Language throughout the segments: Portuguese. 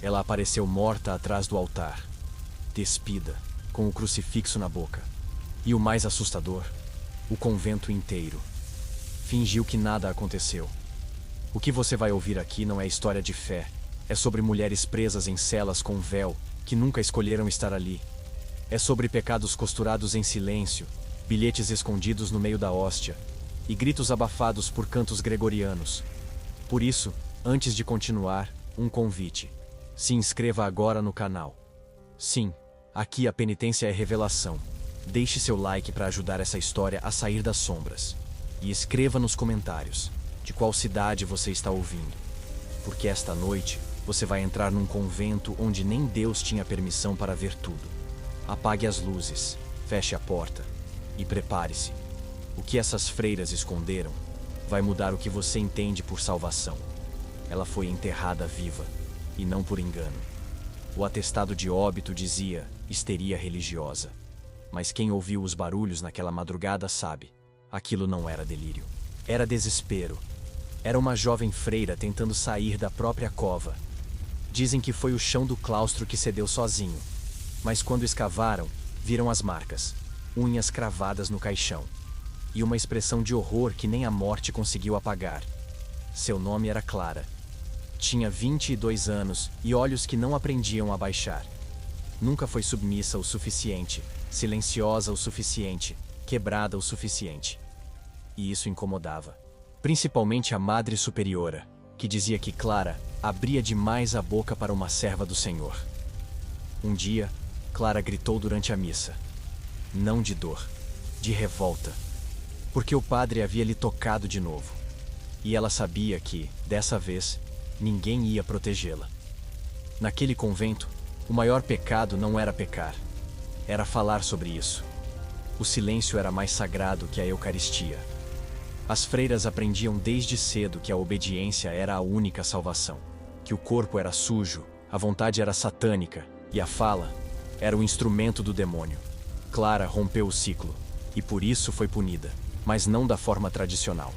ela apareceu morta atrás do altar, despida, com o crucifixo na boca. E o mais assustador, o convento inteiro fingiu que nada aconteceu. O que você vai ouvir aqui não é história de fé, é sobre mulheres presas em celas com véu, que nunca escolheram estar ali. É sobre pecados costurados em silêncio, bilhetes escondidos no meio da hóstia, e gritos abafados por cantos gregorianos. Por isso, antes de continuar, um convite. Se inscreva agora no canal. Sim, aqui a penitência é revelação. Deixe seu like para ajudar essa história a sair das sombras. E escreva nos comentários de qual cidade você está ouvindo. Porque esta noite, você vai entrar num convento onde nem Deus tinha permissão para ver tudo. Apague as luzes, feche a porta e prepare-se. O que essas freiras esconderam vai mudar o que você entende por salvação. Ela foi enterrada viva, e não por engano. O atestado de óbito dizia histeria religiosa. Mas quem ouviu os barulhos naquela madrugada sabe, aquilo não era delírio. Era desespero. Era uma jovem freira tentando sair da própria cova. Dizem que foi o chão do claustro que cedeu sozinho. Mas quando escavaram, viram as marcas, unhas cravadas no caixão. E uma expressão de horror que nem a morte conseguiu apagar. Seu nome era Clara. Tinha 22 anos e olhos que não aprendiam a baixar. Nunca foi submissa o suficiente, silenciosa o suficiente, quebrada o suficiente. E isso incomodava. Principalmente a Madre Superiora, que dizia que Clara abria demais a boca para uma serva do Senhor. Um dia, Clara gritou durante a missa. Não de dor, de revolta. Porque o padre havia lhe tocado de novo. E ela sabia que, dessa vez, ninguém ia protegê-la. Naquele convento, o maior pecado não era pecar, era falar sobre isso. O silêncio era mais sagrado que a Eucaristia. As freiras aprendiam desde cedo que a obediência era a única salvação, que o corpo era sujo, a vontade era satânica e a fala era o instrumento do demônio. Clara rompeu o ciclo e por isso foi punida, mas não da forma tradicional.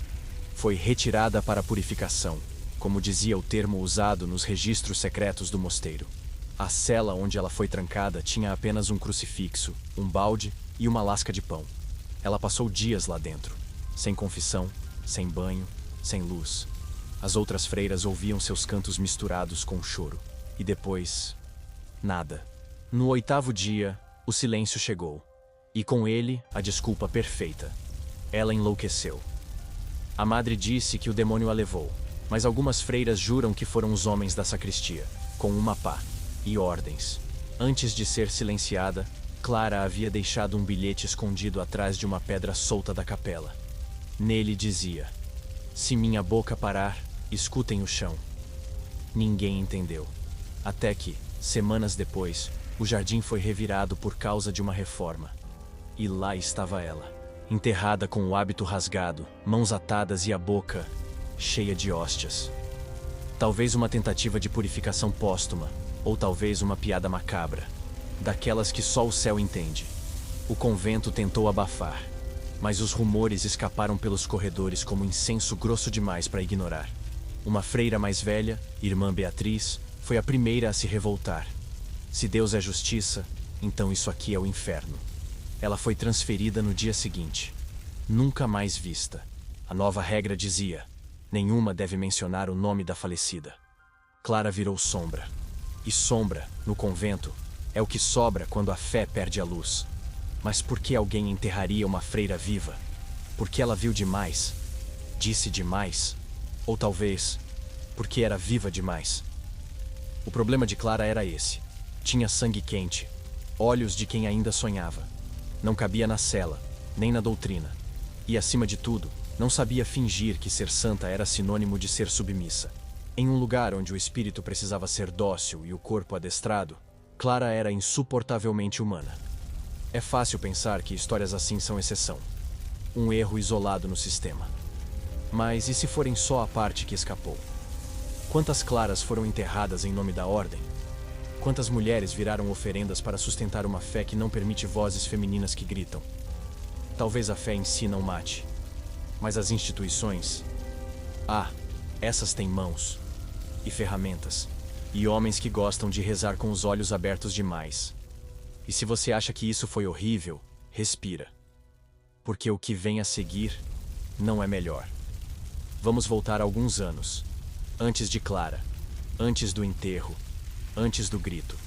Foi retirada para a purificação, como dizia o termo usado nos registros secretos do mosteiro. A cela onde ela foi trancada tinha apenas um crucifixo, um balde e uma lasca de pão. Ela passou dias lá dentro, sem confissão, sem banho, sem luz. As outras freiras ouviam seus cantos misturados com choro. E depois, nada. No 8º dia, o silêncio chegou. E com ele, a desculpa perfeita. Ela enlouqueceu. A madre disse que o demônio a levou, mas algumas freiras juram que foram os homens da sacristia, com uma pá e ordens. Antes de ser silenciada, Clara havia deixado um bilhete escondido atrás de uma pedra solta da capela. Nele dizia: se minha boca parar, escutem o chão. Ninguém entendeu. Até que, semanas depois, o jardim foi revirado por causa de uma reforma. E lá estava ela, enterrada com o hábito rasgado, mãos atadas e a boca cheia de hóstias. Talvez uma tentativa de purificação póstuma, ou talvez uma piada macabra, daquelas que só o céu entende. O convento tentou abafar, mas os rumores escaparam pelos corredores como incenso grosso demais para ignorar. Uma freira mais velha, irmã Beatriz, foi a primeira a se revoltar. Se Deus é justiça, então isso aqui é o inferno. Ela foi transferida no dia seguinte. Nunca mais vista. A nova regra dizia: nenhuma deve mencionar o nome da falecida. Clara virou sombra. E sombra, no convento, é o que sobra quando a fé perde a luz. Mas por que alguém enterraria uma freira viva? Porque ela viu demais? Disse demais? Ou talvez, porque era viva demais? O problema de Clara era esse. Tinha sangue quente, olhos de quem ainda sonhava. Não cabia na cela, nem na doutrina. E, acima de tudo, não sabia fingir que ser santa era sinônimo de ser submissa. Em um lugar onde o espírito precisava ser dócil e o corpo adestrado, Clara era insuportavelmente humana. É fácil pensar que histórias assim são exceção. Um erro isolado no sistema. Mas e se forem só a parte que escapou? Quantas Claras foram enterradas em nome da ordem? Quantas mulheres viraram oferendas para sustentar uma fé que não permite vozes femininas que gritam? Talvez a fé em si não mate, mas as instituições... essas têm mãos e ferramentas e homens que gostam de rezar com os olhos abertos demais. E se você acha que isso foi horrível, respira. Porque o que vem a seguir não é melhor. Vamos voltar alguns anos. Antes de Clara. Antes do enterro. Antes do grito.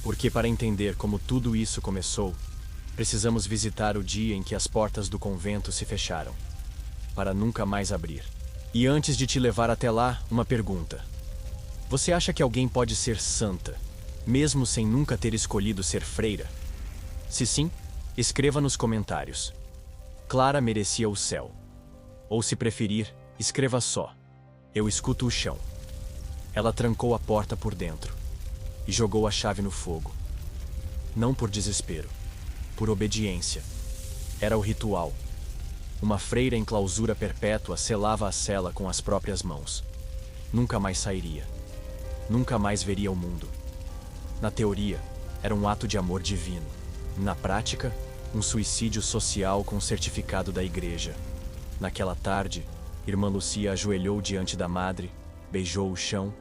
Porque para entender como tudo isso começou, precisamos visitar o dia em que as portas do convento se fecharam. Para nunca mais abrir. E antes de te levar até lá, uma pergunta. Você acha que alguém pode ser santa, mesmo sem nunca ter escolhido ser freira? Se sim, escreva nos comentários. Clara merecia o céu. Ou se preferir, escreva só. Eu escuto o chão. Ela trancou a porta por dentro e jogou a chave no fogo. Não por desespero, por obediência. Era o ritual. Uma freira em clausura perpétua selava a cela com as próprias mãos. Nunca mais sairia. Nunca mais veria o mundo. Na teoria, era um ato de amor divino. Na prática, um suicídio social com certificado da igreja. Naquela tarde, irmã Lucia ajoelhou diante da madre, beijou o chão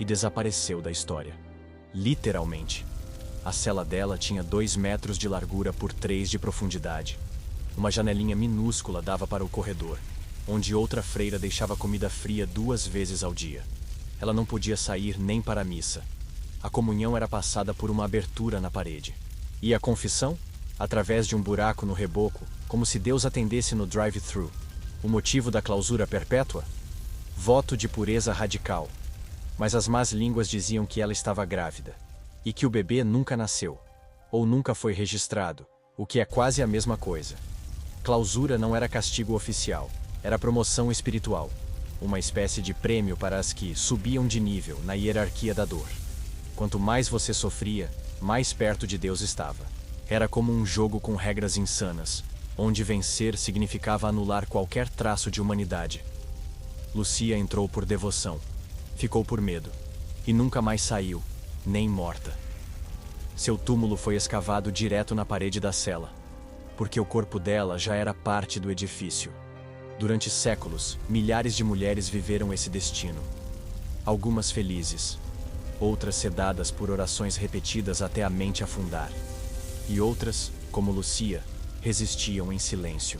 e desapareceu da história. Literalmente. A cela dela tinha 2 metros de largura por 3 de profundidade. Uma janelinha minúscula dava para o corredor, onde outra freira deixava comida fria 2 vezes ao dia. Ela não podia sair nem para a missa. A comunhão era passada por uma abertura na parede. E a confissão? Através de um buraco no reboco, como se Deus atendesse no drive-thru. O motivo da clausura perpétua? Voto de pureza radical. Mas as más línguas diziam que ela estava grávida. E que o bebê nunca nasceu. Ou nunca foi registrado, o que é quase a mesma coisa. Clausura não era castigo oficial, era promoção espiritual. Uma espécie de prêmio para as que subiam de nível na hierarquia da dor. Quanto mais você sofria, mais perto de Deus estava. Era como um jogo com regras insanas, onde vencer significava anular qualquer traço de humanidade. Lucia entrou por devoção, ficou por medo, e nunca mais saiu, nem morta. Seu túmulo foi escavado direto na parede da cela, porque o corpo dela já era parte do edifício. Durante séculos, milhares de mulheres viveram esse destino. Algumas felizes, outras sedadas por orações repetidas até a mente afundar. E outras, como Lucia, resistiam em silêncio.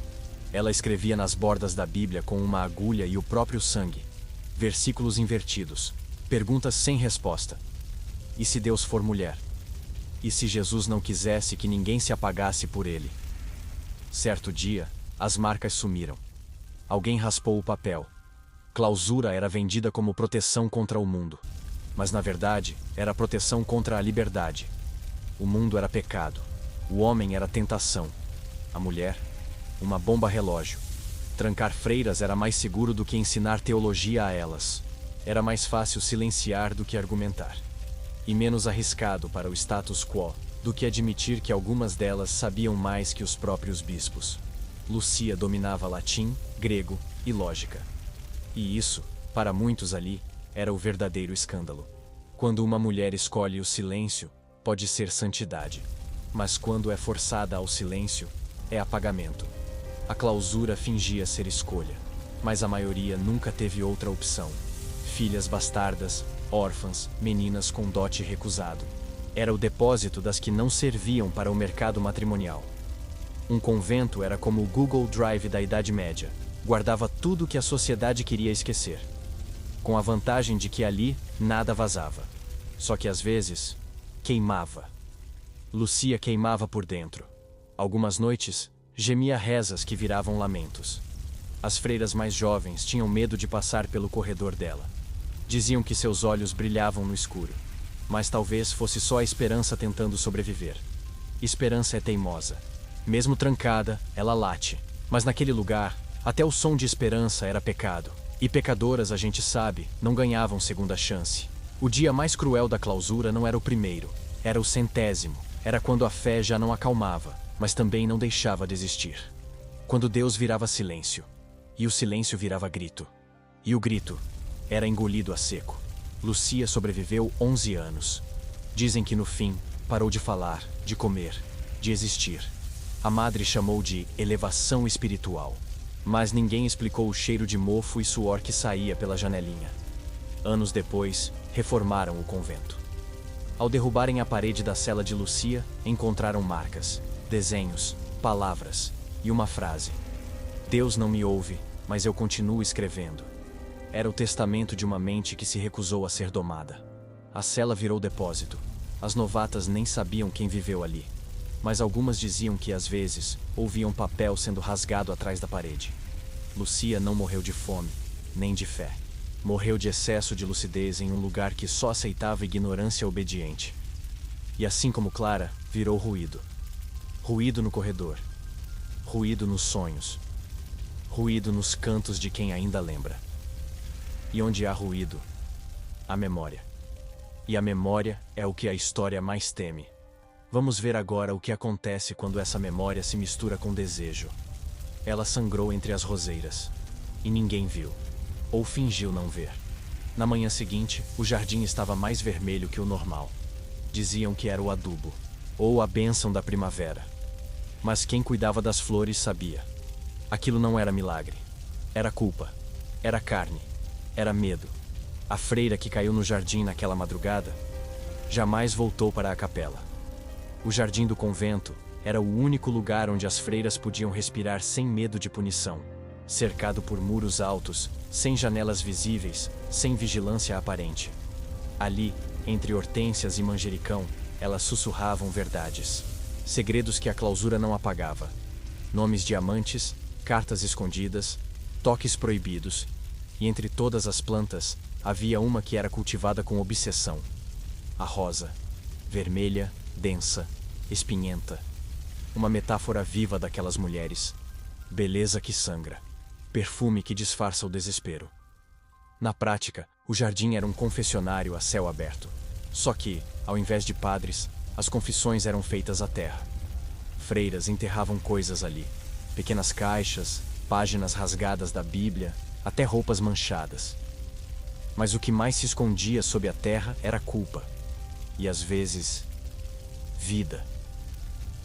Ela escrevia nas bordas da Bíblia com uma agulha e o próprio sangue. Versículos invertidos, perguntas sem resposta. E se Deus for mulher? E se Jesus não quisesse que ninguém se apagasse por ele? Certo dia, as marcas sumiram. Alguém raspou o papel. Clausura era vendida como proteção contra o mundo. Mas na verdade, era proteção contra a liberdade. O mundo era pecado. O homem era tentação. A mulher, uma bomba relógio. Trancar freiras era mais seguro do que ensinar teologia a elas. Era mais fácil silenciar do que argumentar. E menos arriscado para o status quo do que admitir que algumas delas sabiam mais que os próprios bispos. Lucia dominava latim, grego e lógica. E isso, para muitos ali, era o verdadeiro escândalo. Quando uma mulher escolhe o silêncio, pode ser santidade. Mas quando é forçada ao silêncio, é apagamento. A clausura fingia ser escolha, mas a maioria nunca teve outra opção. Filhas bastardas, órfãs, meninas com dote recusado. Era o depósito das que não serviam para o mercado matrimonial. Um convento era como o Google Drive da Idade Média. Guardava tudo que a sociedade queria esquecer. Com a vantagem de que ali nada vazava. Só que às vezes, queimava. Lucia queimava por dentro. Algumas noites, gemia rezas que viravam lamentos. As freiras mais jovens tinham medo de passar pelo corredor dela. Diziam que seus olhos brilhavam no escuro. Mas talvez fosse só a esperança tentando sobreviver. Esperança é teimosa. Mesmo trancada, ela late. Mas naquele lugar, até o som de esperança era pecado. E pecadoras, a gente sabe, não ganhavam segunda chance. O dia mais cruel da clausura não era o primeiro, era o 100º. Era quando a fé já não acalmava, mas também não deixava desistir. Quando Deus virava silêncio, e o silêncio virava grito. E o grito era engolido a seco. Lucia sobreviveu 11 anos. Dizem que no fim, parou de falar, de comer, de existir. A madre chamou de elevação espiritual. Mas ninguém explicou o cheiro de mofo e suor que saía pela janelinha. Anos depois, reformaram o convento. Ao derrubarem a parede da cela de Lucia, encontraram marcas, desenhos, palavras e uma frase: Deus não me ouve, mas eu continuo escrevendo. Era o testamento de uma mente que se recusou a ser domada. A cela virou depósito. As novatas nem sabiam quem viveu ali, mas algumas diziam que, às vezes, ouviam papel sendo rasgado atrás da parede. Lucia não morreu de fome, nem de fé. Morreu de excesso de lucidez em um lugar que só aceitava ignorância obediente. E assim como Clara, virou ruído. Ruído no corredor. Ruído nos sonhos. Ruído nos cantos de quem ainda lembra. E onde há ruído, há memória. E a memória é o que a história mais teme. Vamos ver agora o que acontece quando essa memória se mistura com desejo. Ela sangrou entre as roseiras. E ninguém viu. Ou fingiu não ver. Na manhã seguinte, o jardim estava mais vermelho que o normal. Diziam que era o adubo, ou a bênção da primavera. Mas quem cuidava das flores sabia. Aquilo não era milagre. Era culpa. Era carne. Era medo. A freira que caiu no jardim naquela madrugada jamais voltou para a capela. O jardim do convento era o único lugar onde as freiras podiam respirar sem medo de punição, cercado por muros altos, sem janelas visíveis, sem vigilância aparente. Ali, entre hortênsias e manjericão, elas sussurravam verdades, segredos que a clausura não apagava. Nomes de amantes, cartas escondidas, toques proibidos, e entre todas as plantas, havia uma que era cultivada com obsessão. A rosa, vermelha, densa, espinhenta. Uma metáfora viva daquelas mulheres. Beleza que sangra. Perfume que disfarça o desespero. Na prática, o jardim era um confessionário a céu aberto. Só que, ao invés de padres, as confissões eram feitas à terra. Freiras enterravam coisas ali. Pequenas caixas, páginas rasgadas da Bíblia, até roupas manchadas. Mas o que mais se escondia sob a terra era culpa. E às vezes, vida.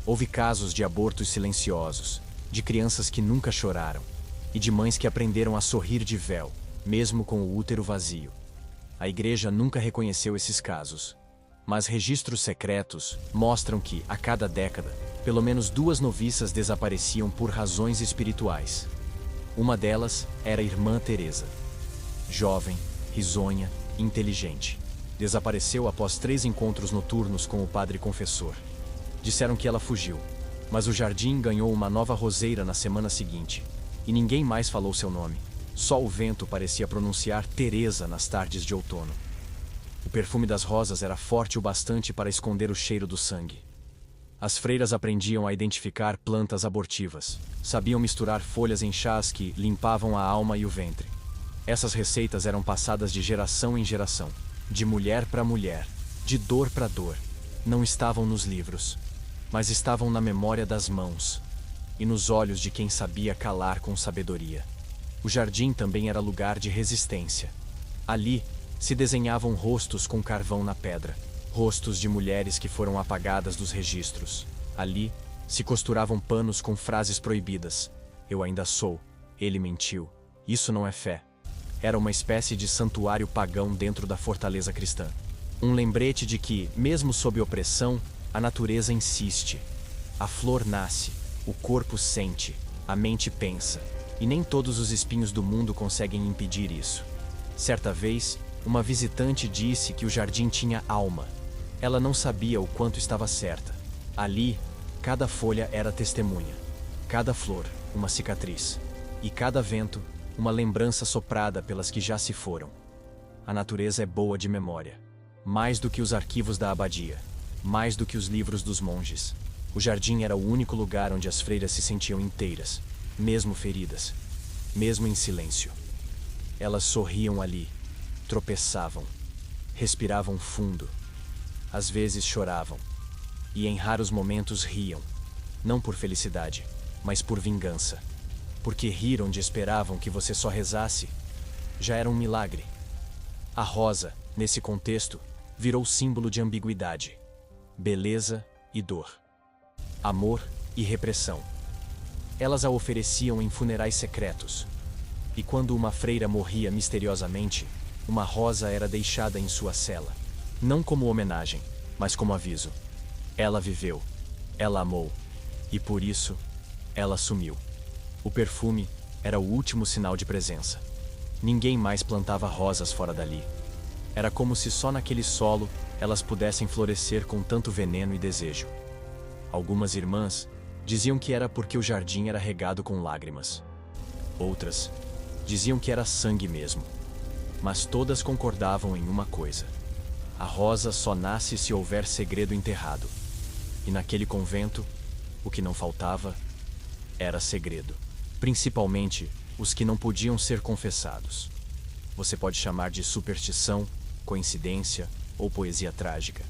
Houve casos de abortos silenciosos, de crianças que nunca choraram, e de mães que aprenderam a sorrir de véu, mesmo com o útero vazio. A igreja nunca reconheceu esses casos, mas registros secretos mostram que, a cada década, pelo menos 2 noviças desapareciam por razões espirituais. Uma delas era a irmã Teresa. Jovem, risonha, inteligente. Desapareceu após 3 encontros noturnos com o padre confessor. Disseram que ela fugiu, mas o jardim ganhou uma nova roseira na semana seguinte, e ninguém mais falou seu nome. Só o vento parecia pronunciar Teresa nas tardes de outono. O perfume das rosas era forte o bastante para esconder o cheiro do sangue. As freiras aprendiam a identificar plantas abortivas. Sabiam misturar folhas em chás que limpavam a alma e o ventre. Essas receitas eram passadas de geração em geração, de mulher para mulher, de dor para dor. Não estavam nos livros, mas estavam na memória das mãos e nos olhos de quem sabia calar com sabedoria. O jardim também era lugar de resistência. Ali se desenhavam rostos com carvão na pedra, rostos de mulheres que foram apagadas dos registros. Ali se costuravam panos com frases proibidas. Eu ainda sou, ele mentiu, isso não é fé. Era uma espécie de santuário pagão dentro da fortaleza cristã. Um lembrete de que, mesmo sob opressão, a natureza insiste. A flor nasce, o corpo sente, a mente pensa, e nem todos os espinhos do mundo conseguem impedir isso. Certa vez, uma visitante disse que o jardim tinha alma. Ela não sabia o quanto estava certa. Ali, cada folha era testemunha, cada flor, uma cicatriz, e cada vento, uma lembrança soprada pelas que já se foram. A natureza é boa de memória, mais do que os arquivos da abadia, mais do que os livros dos monges. O jardim era o único lugar onde as freiras se sentiam inteiras, mesmo feridas, mesmo em silêncio. Elas sorriam ali, tropeçavam, respiravam fundo, às vezes choravam, e em raros momentos riam, não por felicidade, mas por vingança. Porque rir onde esperavam que você só rezasse já era um milagre. A rosa, nesse contexto, virou símbolo de ambiguidade, beleza e dor, amor e repressão. Elas a ofereciam em funerais secretos. E quando uma freira morria misteriosamente, uma rosa era deixada em sua cela, não como homenagem, mas como aviso. Ela viveu, ela amou, e por isso, ela sumiu. O perfume era o último sinal de presença. Ninguém mais plantava rosas fora dali. Era como se só naquele solo elas pudessem florescer com tanto veneno e desejo. Algumas irmãs diziam que era porque o jardim era regado com lágrimas. Outras diziam que era sangue mesmo. Mas todas concordavam em uma coisa: a rosa só nasce se houver segredo enterrado. E naquele convento, o que não faltava era segredo. Principalmente os que não podiam ser confessados. Você pode chamar de superstição, coincidência ou poesia trágica.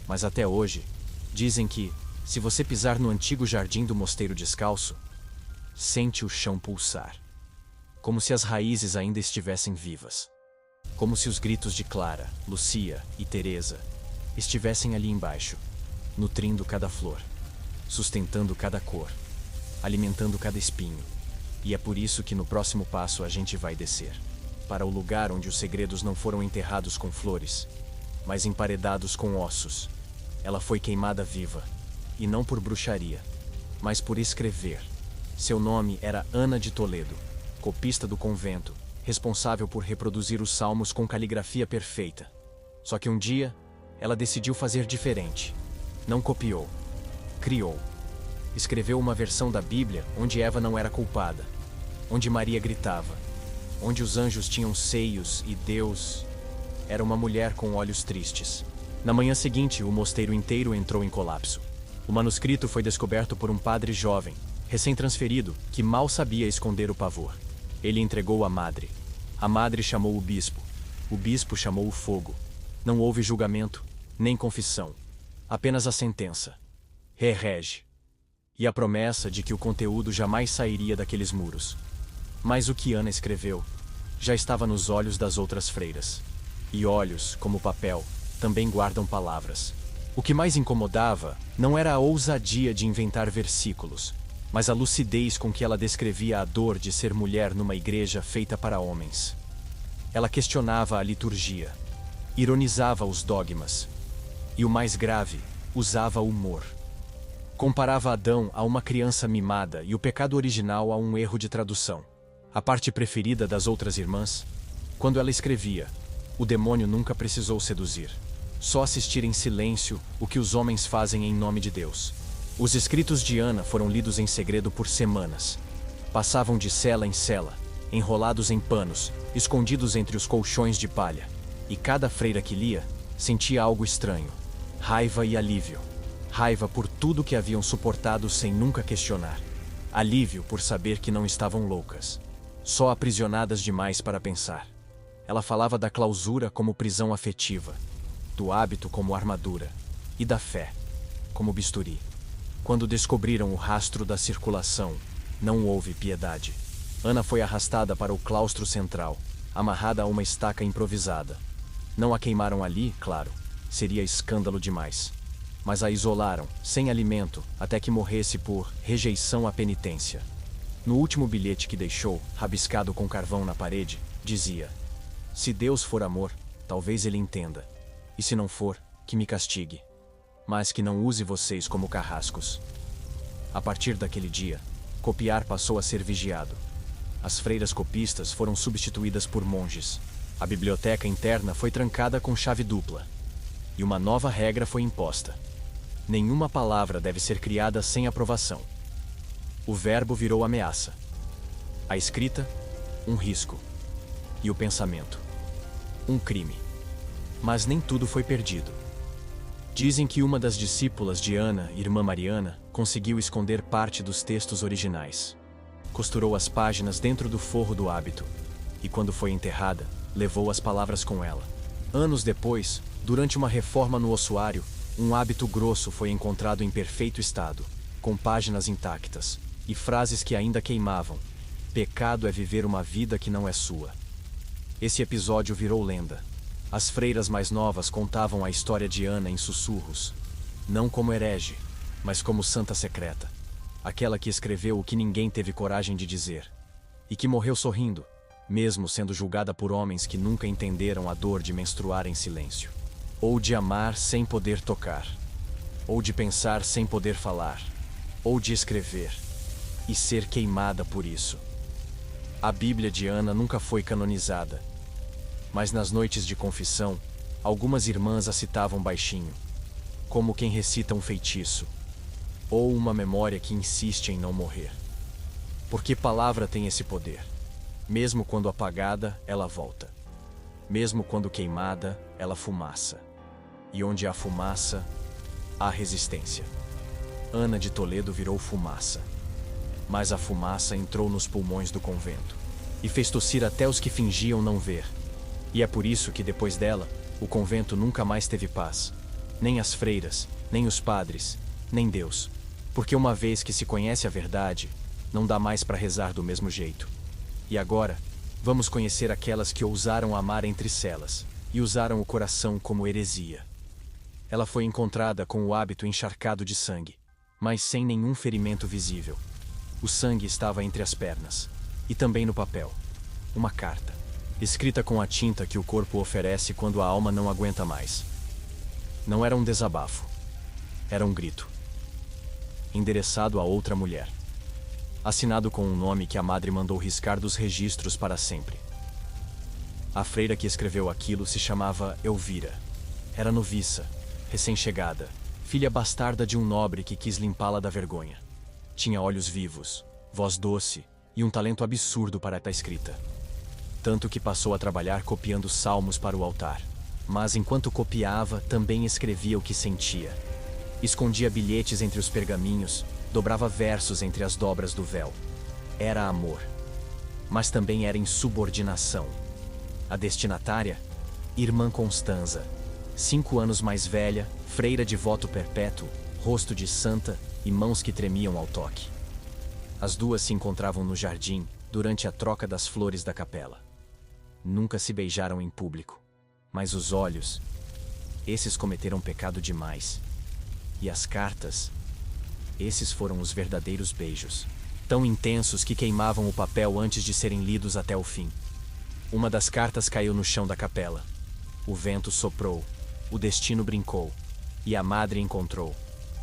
Mas até hoje, dizem que, se você pisar no antigo jardim do mosteiro descalço, sente o chão pulsar. Como se as raízes ainda estivessem vivas. Como se os gritos de Clara, Lucia e Teresa estivessem ali embaixo, nutrindo cada flor, sustentando cada cor, alimentando cada espinho. E é por isso que no próximo passo a gente vai descer para o lugar onde os segredos não foram enterrados com flores, mas emparedados com ossos. Ela foi queimada viva, e não por bruxaria, mas por escrever. Seu nome era Ana de Toledo, copista do convento, responsável por reproduzir os salmos com caligrafia perfeita. Só que um dia, ela decidiu fazer diferente. Não copiou, criou. Escreveu uma versão da Bíblia onde Eva não era culpada, onde Maria gritava, onde os anjos tinham seios e Deus era uma mulher com olhos tristes. Na manhã seguinte, o mosteiro inteiro entrou em colapso. O manuscrito foi descoberto por um padre jovem, recém-transferido, que mal sabia esconder o pavor. Ele entregou à madre. A madre chamou o bispo chamou o fogo. Não houve julgamento, nem confissão. Apenas a sentença. Rerege. E a promessa de que o conteúdo jamais sairia daqueles muros. Mas o que Ana escreveu já estava nos olhos das outras freiras. E olhos, como papel, também guardam palavras. O que mais incomodava não era a ousadia de inventar versículos, mas a lucidez com que ela descrevia a dor de ser mulher numa igreja feita para homens. Ela questionava a liturgia, ironizava os dogmas, e o mais grave, usava humor. Comparava Adão a uma criança mimada e o pecado original a um erro de tradução. A parte preferida das outras irmãs? Quando ela escrevia, o demônio nunca precisou seduzir. Só assistir em silêncio o que os homens fazem em nome de Deus. Os escritos de Ana foram lidos em segredo por semanas. Passavam de cela em cela, enrolados em panos, escondidos entre os colchões de palha. E cada freira que lia, sentia algo estranho. Raiva e alívio. Raiva por tudo que haviam suportado sem nunca questionar. Alívio por saber que não estavam loucas. Só aprisionadas demais para pensar. Ela falava da clausura como prisão afetiva, do hábito como armadura, e da fé como bisturi. Quando descobriram o rastro da circulação, não houve piedade. Ana foi arrastada para o claustro central, amarrada a uma estaca improvisada. Não a queimaram ali, claro, seria escândalo demais. Mas a isolaram, sem alimento, até que morresse por rejeição à penitência. No último bilhete que deixou, rabiscado com carvão na parede, dizia: "Se Deus for amor, talvez ele entenda. E se não for, que me castigue. Mas que não use vocês como carrascos." A partir daquele dia, copiar passou a ser vigiado. As freiras copistas foram substituídas por monges. A biblioteca interna foi trancada com chave dupla. E uma nova regra foi imposta. Nenhuma palavra deve ser criada sem aprovação. O verbo virou ameaça. A escrita, um risco. E o pensamento, um crime. Mas nem tudo foi perdido. Dizem que uma das discípulas de Ana, irmã Mariana, conseguiu esconder parte dos textos originais. Costurou as páginas dentro do forro do hábito. E quando foi enterrada, levou as palavras com ela. Anos depois, durante uma reforma no ossuário, um hábito grosso foi encontrado em perfeito estado, com páginas intactas, e frases que ainda queimavam. Pecado é viver uma vida que não é sua. Esse episódio virou lenda. As freiras mais novas contavam a história de Ana em sussurros. Não como herege, mas como santa secreta. Aquela que escreveu o que ninguém teve coragem de dizer. E que morreu sorrindo, mesmo sendo julgada por homens que nunca entenderam a dor de menstruar em silêncio, ou de amar sem poder tocar, ou de pensar sem poder falar, ou de escrever, e ser queimada por isso. A Bíblia de Ana nunca foi canonizada, mas nas noites de confissão, algumas irmãs a citavam baixinho, como quem recita um feitiço, ou uma memória que insiste em não morrer. Porque palavra tem esse poder. Mesmo quando apagada, ela volta. Mesmo quando queimada, ela fumaça. E onde há fumaça, há resistência. Ana de Toledo virou fumaça. Mas a fumaça entrou nos pulmões do convento e fez tossir até os que fingiam não ver. E é por isso que depois dela, o convento nunca mais teve paz. Nem as freiras, nem os padres, nem Deus. Porque uma vez que se conhece a verdade, não dá mais para rezar do mesmo jeito. E agora, vamos conhecer aquelas que ousaram amar entre celas e usaram o coração como heresia. Ela foi encontrada com o hábito encharcado de sangue, mas sem nenhum ferimento visível. O sangue estava entre as pernas, e também no papel. Uma carta, escrita com a tinta que o corpo oferece quando a alma não aguenta mais. Não era um desabafo, era um grito. Endereçado a outra mulher. Assinado com um nome que a madre mandou riscar dos registros para sempre. A freira que escreveu aquilo se chamava Elvira. Era noviça, recém-chegada, filha bastarda de um nobre que quis limpá-la da vergonha. Tinha olhos vivos, voz doce e um talento absurdo para a escrita. Tanto que passou a trabalhar copiando salmos para o altar. Mas enquanto copiava, também escrevia o que sentia. Escondia bilhetes entre os pergaminhos, dobrava versos entre as dobras do véu. Era amor. Mas também era insubordinação. A destinatária? Irmã Constanza. 5 anos mais velha, freira de voto perpétuo, rosto de santa e mãos que tremiam ao toque. As duas se encontravam no jardim, durante a troca das flores da capela. Nunca se beijaram em público. Mas os olhos, esses cometeram pecado demais. E as cartas, esses foram os verdadeiros beijos, tão intensos que queimavam o papel antes de serem lidos até o fim. Uma das cartas caiu no chão da capela. O vento soprou, o destino brincou, e a madre encontrou.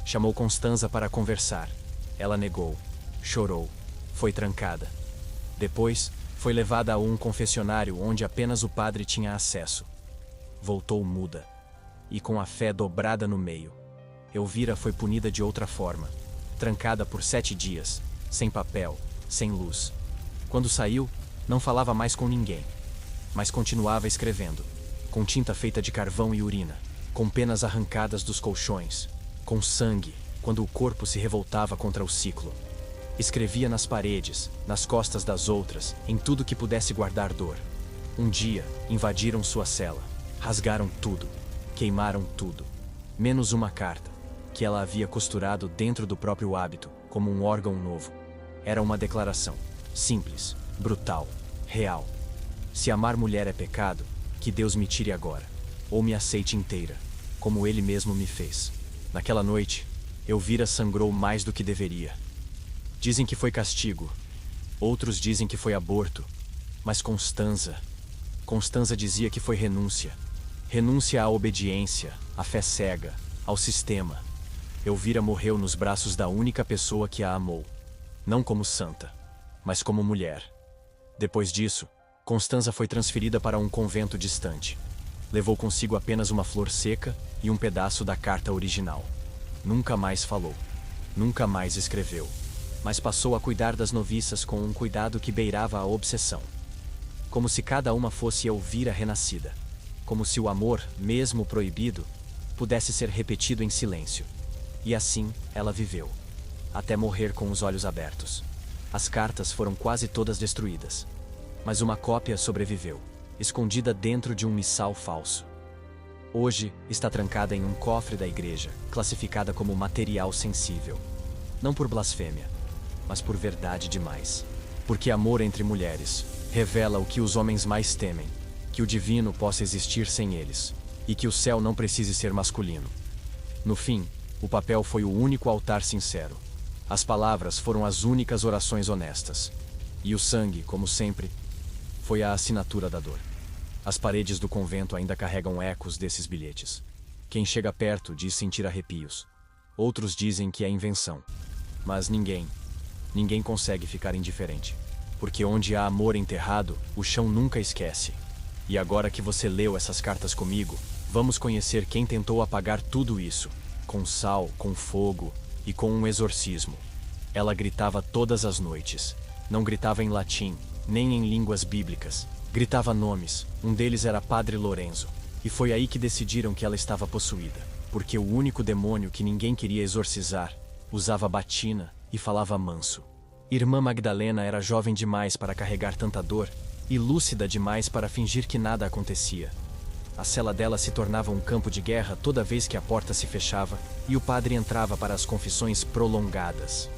Chamou Constanza para conversar. Ela negou, chorou, foi trancada. Depois, foi levada a um confessionário onde apenas o padre tinha acesso. Voltou muda, e com a fé dobrada no meio. Elvira foi punida de outra forma, trancada por 7 dias, sem papel, sem luz. Quando saiu, não falava mais com ninguém, mas continuava escrevendo, com tinta feita de carvão e urina, com penas arrancadas dos colchões, com sangue, quando o corpo se revoltava contra o ciclo. Escrevia nas paredes, nas costas das outras, em tudo que pudesse guardar dor. Um dia, invadiram sua cela, rasgaram tudo, queimaram tudo, menos uma carta, que ela havia costurado dentro do próprio hábito, como um órgão novo. Era uma declaração, simples, brutal, real. Se amar mulher é pecado, que Deus me tire agora, ou me aceite inteira, como Ele mesmo me fez. Naquela noite, Elvira sangrou mais do que deveria. Dizem que foi castigo, outros dizem que foi aborto, mas Constanza dizia que foi renúncia. Renúncia à obediência, à fé cega, ao sistema. Elvira morreu nos braços da única pessoa que a amou. Não como santa, mas como mulher. Depois disso, Constanza foi transferida para um convento distante. Levou consigo apenas uma flor seca e um pedaço da carta original. Nunca mais falou. Nunca mais escreveu. Mas passou a cuidar das noviças com um cuidado que beirava a obsessão. Como se cada uma fosse Elvira renascida. Como se o amor, mesmo proibido, pudesse ser repetido em silêncio. E assim, ela viveu. Até morrer com os olhos abertos. As cartas foram quase todas destruídas. Mas uma cópia sobreviveu, escondida dentro de um missal falso. Hoje, está trancada em um cofre da igreja, classificada como material sensível. Não por blasfêmia, mas por verdade demais. Porque amor entre mulheres revela o que os homens mais temem, que o divino possa existir sem eles, e que o céu não precise ser masculino. No fim, o papel foi o único altar sincero. As palavras foram as únicas orações honestas. E o sangue, como sempre, foi a assinatura da dor. As paredes do convento ainda carregam ecos desses bilhetes. Quem chega perto diz sentir arrepios. Outros dizem que é invenção. Mas ninguém consegue ficar indiferente. Porque onde há amor enterrado, o chão nunca esquece. E agora que você leu essas cartas comigo, vamos conhecer quem tentou apagar tudo isso. Com sal, com fogo e com um exorcismo. Ela gritava todas as noites. Não gritava em latim, nem em línguas bíblicas. Gritava nomes. Um deles era Padre Lorenzo. E foi aí que decidiram que ela estava possuída. Porque o único demônio que ninguém queria exorcizar usava batina e falava manso. Irmã Magdalena era jovem demais para carregar tanta dor e lúcida demais para fingir que nada acontecia. A cela dela se tornava um campo de guerra toda vez que a porta se fechava e o padre entrava para as confissões prolongadas.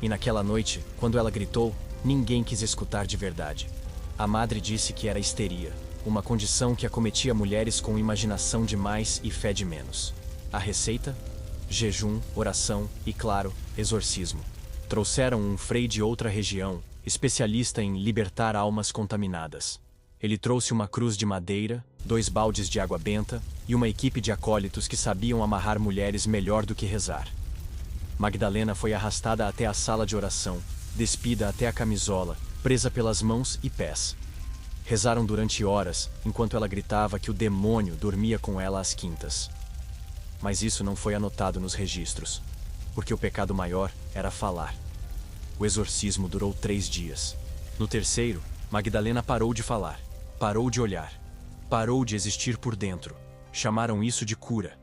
E naquela noite, quando ela gritou, ninguém quis escutar de verdade. A madre disse que era histeria, uma condição que acometia mulheres com imaginação demais e fé de menos. A receita? Jejum, oração e, claro, exorcismo. Trouxeram um frei de outra região, especialista em libertar almas contaminadas. Ele trouxe uma cruz de madeira, 2 baldes de água benta e uma equipe de acólitos que sabiam amarrar mulheres melhor do que rezar. Magdalena foi arrastada até a sala de oração, despida até a camisola, presa pelas mãos e pés. Rezaram durante horas, enquanto ela gritava que o demônio dormia com ela às quintas. Mas isso não foi anotado nos registros, porque o pecado maior era falar. O exorcismo durou 3 dias. No terceiro, Magdalena parou de falar, parou de olhar, parou de existir por dentro. Chamaram isso de cura.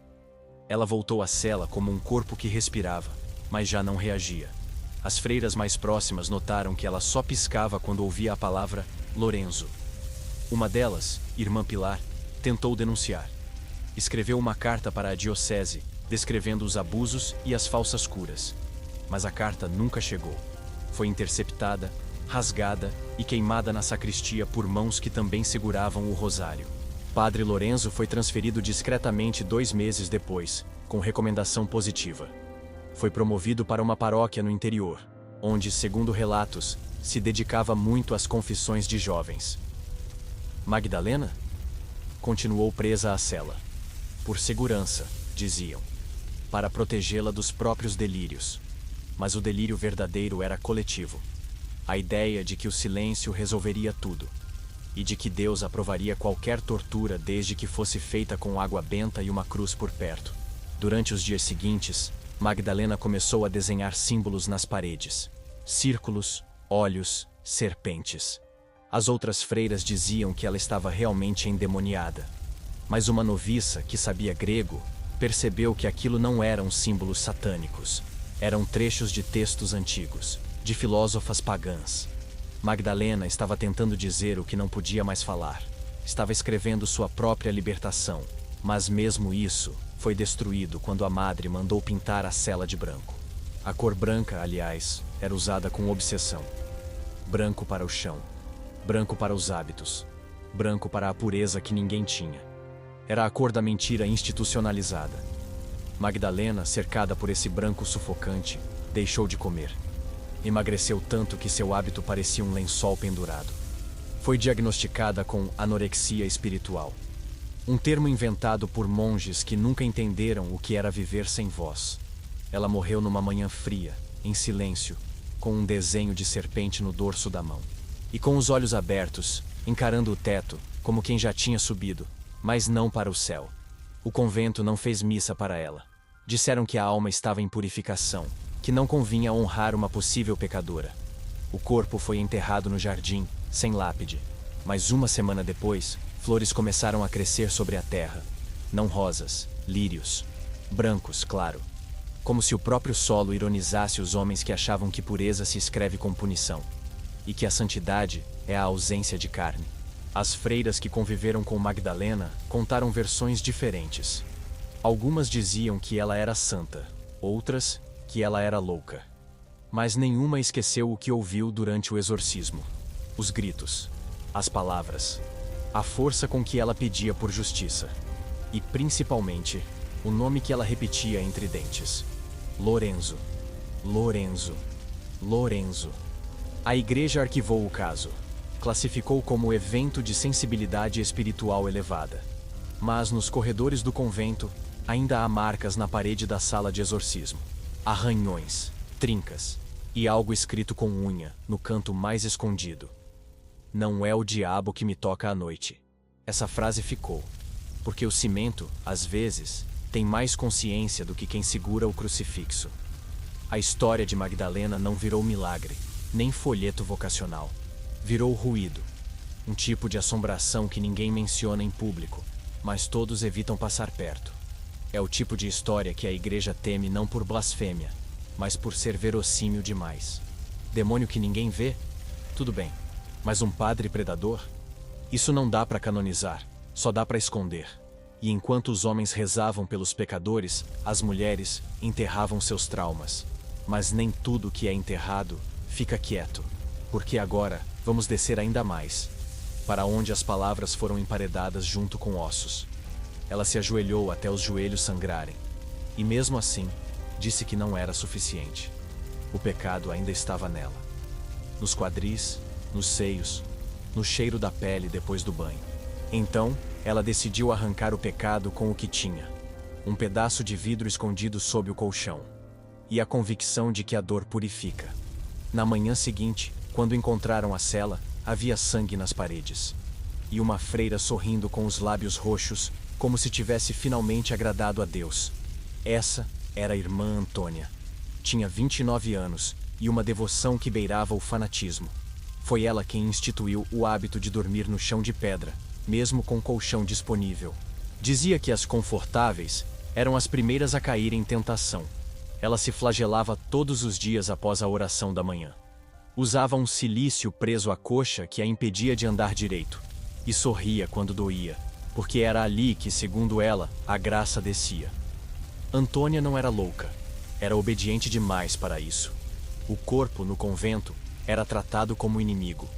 Ela voltou à cela como um corpo que respirava, mas já não reagia. As freiras mais próximas notaram que ela só piscava quando ouvia a palavra Lorenzo. Uma delas, Irmã Pilar, tentou denunciar. Escreveu uma carta para a diocese, descrevendo os abusos e as falsas curas. Mas a carta nunca chegou. Foi interceptada, rasgada e queimada na sacristia por mãos que também seguravam o rosário. Padre Lorenzo foi transferido discretamente 2 meses depois, com recomendação positiva. Foi promovido para uma paróquia no interior, onde, segundo relatos, se dedicava muito às confissões de jovens. Magdalena? Continuou presa à cela. Por segurança, diziam. Para protegê-la dos próprios delírios. Mas o delírio verdadeiro era coletivo. A ideia de que o silêncio resolveria tudo. E de que Deus aprovaria qualquer tortura desde que fosse feita com água benta e uma cruz por perto. Durante os dias seguintes, Magdalena começou a desenhar símbolos nas paredes. Círculos, olhos, serpentes. As outras freiras diziam que ela estava realmente endemoniada. Mas uma noviça, que sabia grego, percebeu que aquilo não eram símbolos satânicos. Eram trechos de textos antigos, de filósofas pagãs. Magdalena estava tentando dizer o que não podia mais falar. Estava escrevendo sua própria libertação. Mas mesmo isso foi destruído quando a madre mandou pintar a cela de branco. A cor branca, aliás, era usada com obsessão. Branco para o chão, branco para os hábitos, branco para a pureza que ninguém tinha. Era a cor da mentira institucionalizada. Magdalena, cercada por esse branco sufocante, deixou de comer. Emagreceu tanto que seu hábito parecia um lençol pendurado. Foi diagnosticada com anorexia espiritual. Um termo inventado por monges que nunca entenderam o que era viver sem voz. Ela morreu numa manhã fria, em silêncio, com um desenho de serpente no dorso da mão. E com os olhos abertos, encarando o teto, como quem já tinha subido, mas não para o céu. O convento não fez missa para ela. Disseram que a alma estava em purificação, que não convinha honrar uma possível pecadora. O corpo foi enterrado no jardim, sem lápide. Mas uma semana depois, flores começaram a crescer sobre a terra. Não rosas, lírios. Brancos, claro. Como se o próprio solo ironizasse os homens que achavam que pureza se escreve com punição. E que a santidade é a ausência de carne. As freiras que conviveram com Magdalena contaram versões diferentes. Algumas diziam que ela era santa, outras que ela era louca. Mas nenhuma esqueceu o que ouviu durante o exorcismo. Os gritos, as palavras, a força com que ela pedia por justiça. E, principalmente, o nome que ela repetia entre dentes. Lorenzo. Lorenzo. Lorenzo. A igreja arquivou o caso. classificou como evento de sensibilidade espiritual elevada. Mas nos corredores do convento, ainda há marcas na parede da sala de exorcismo. Arranhões, trincas e algo escrito com unha no canto mais escondido. Não é o diabo que me toca à noite. Essa frase ficou, porque o cimento, às vezes, tem mais consciência do que quem segura o crucifixo. A história de Magdalena não virou milagre, nem folheto vocacional. Virou ruído, um tipo de assombração que ninguém menciona em público, mas todos evitam passar perto. É o tipo de história que a igreja teme não por blasfêmia, mas por ser verossímil demais. Demônio que ninguém vê? Tudo bem. Mas um padre predador? Isso não dá para canonizar, só dá para esconder. E enquanto os homens rezavam pelos pecadores, as mulheres enterravam seus traumas. Mas nem tudo que é enterrado fica quieto, porque agora vamos descer ainda mais, para onde as palavras foram emparedadas junto com ossos. Ela se ajoelhou até os joelhos sangrarem, e mesmo assim, disse que não era suficiente. O pecado ainda estava nela. Nos quadris, nos seios, no cheiro da pele depois do banho. Então, ela decidiu arrancar o pecado com o que tinha. Um pedaço de vidro escondido sob o colchão. E a convicção de que a dor purifica. Na manhã seguinte, quando encontraram a cela, havia sangue nas paredes. E uma freira sorrindo com os lábios roxos, como se tivesse finalmente agradado a Deus. Essa era a irmã Antônia. Tinha 29 anos e uma devoção que beirava o fanatismo. Foi ela quem instituiu o hábito de dormir no chão de pedra, mesmo com colchão disponível. Dizia que as confortáveis eram as primeiras a cair em tentação. Ela se flagelava todos os dias após a oração da manhã. Usava um cilício preso à coxa que a impedia de andar direito. E sorria quando doía, porque era ali que, segundo ela, a graça descia. Antônia não era louca. Era obediente demais para isso. O corpo, no convento, era tratado como inimigo.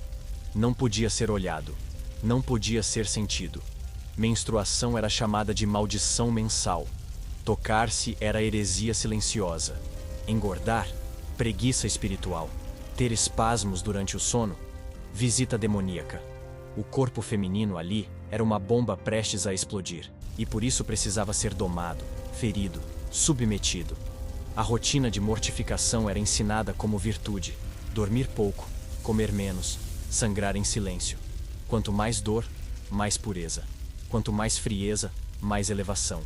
Não podia ser olhado. Não podia ser sentido. Menstruação era chamada de maldição mensal. Tocar-se era heresia silenciosa. Engordar, preguiça espiritual. Ter espasmos durante o sono, visita demoníaca. O corpo feminino ali era uma bomba prestes a explodir, e por isso precisava ser domado, ferido, submetido. A rotina de mortificação era ensinada como virtude. Dormir pouco, comer menos, sangrar em silêncio. Quanto mais dor, mais pureza. Quanto mais frieza, mais elevação.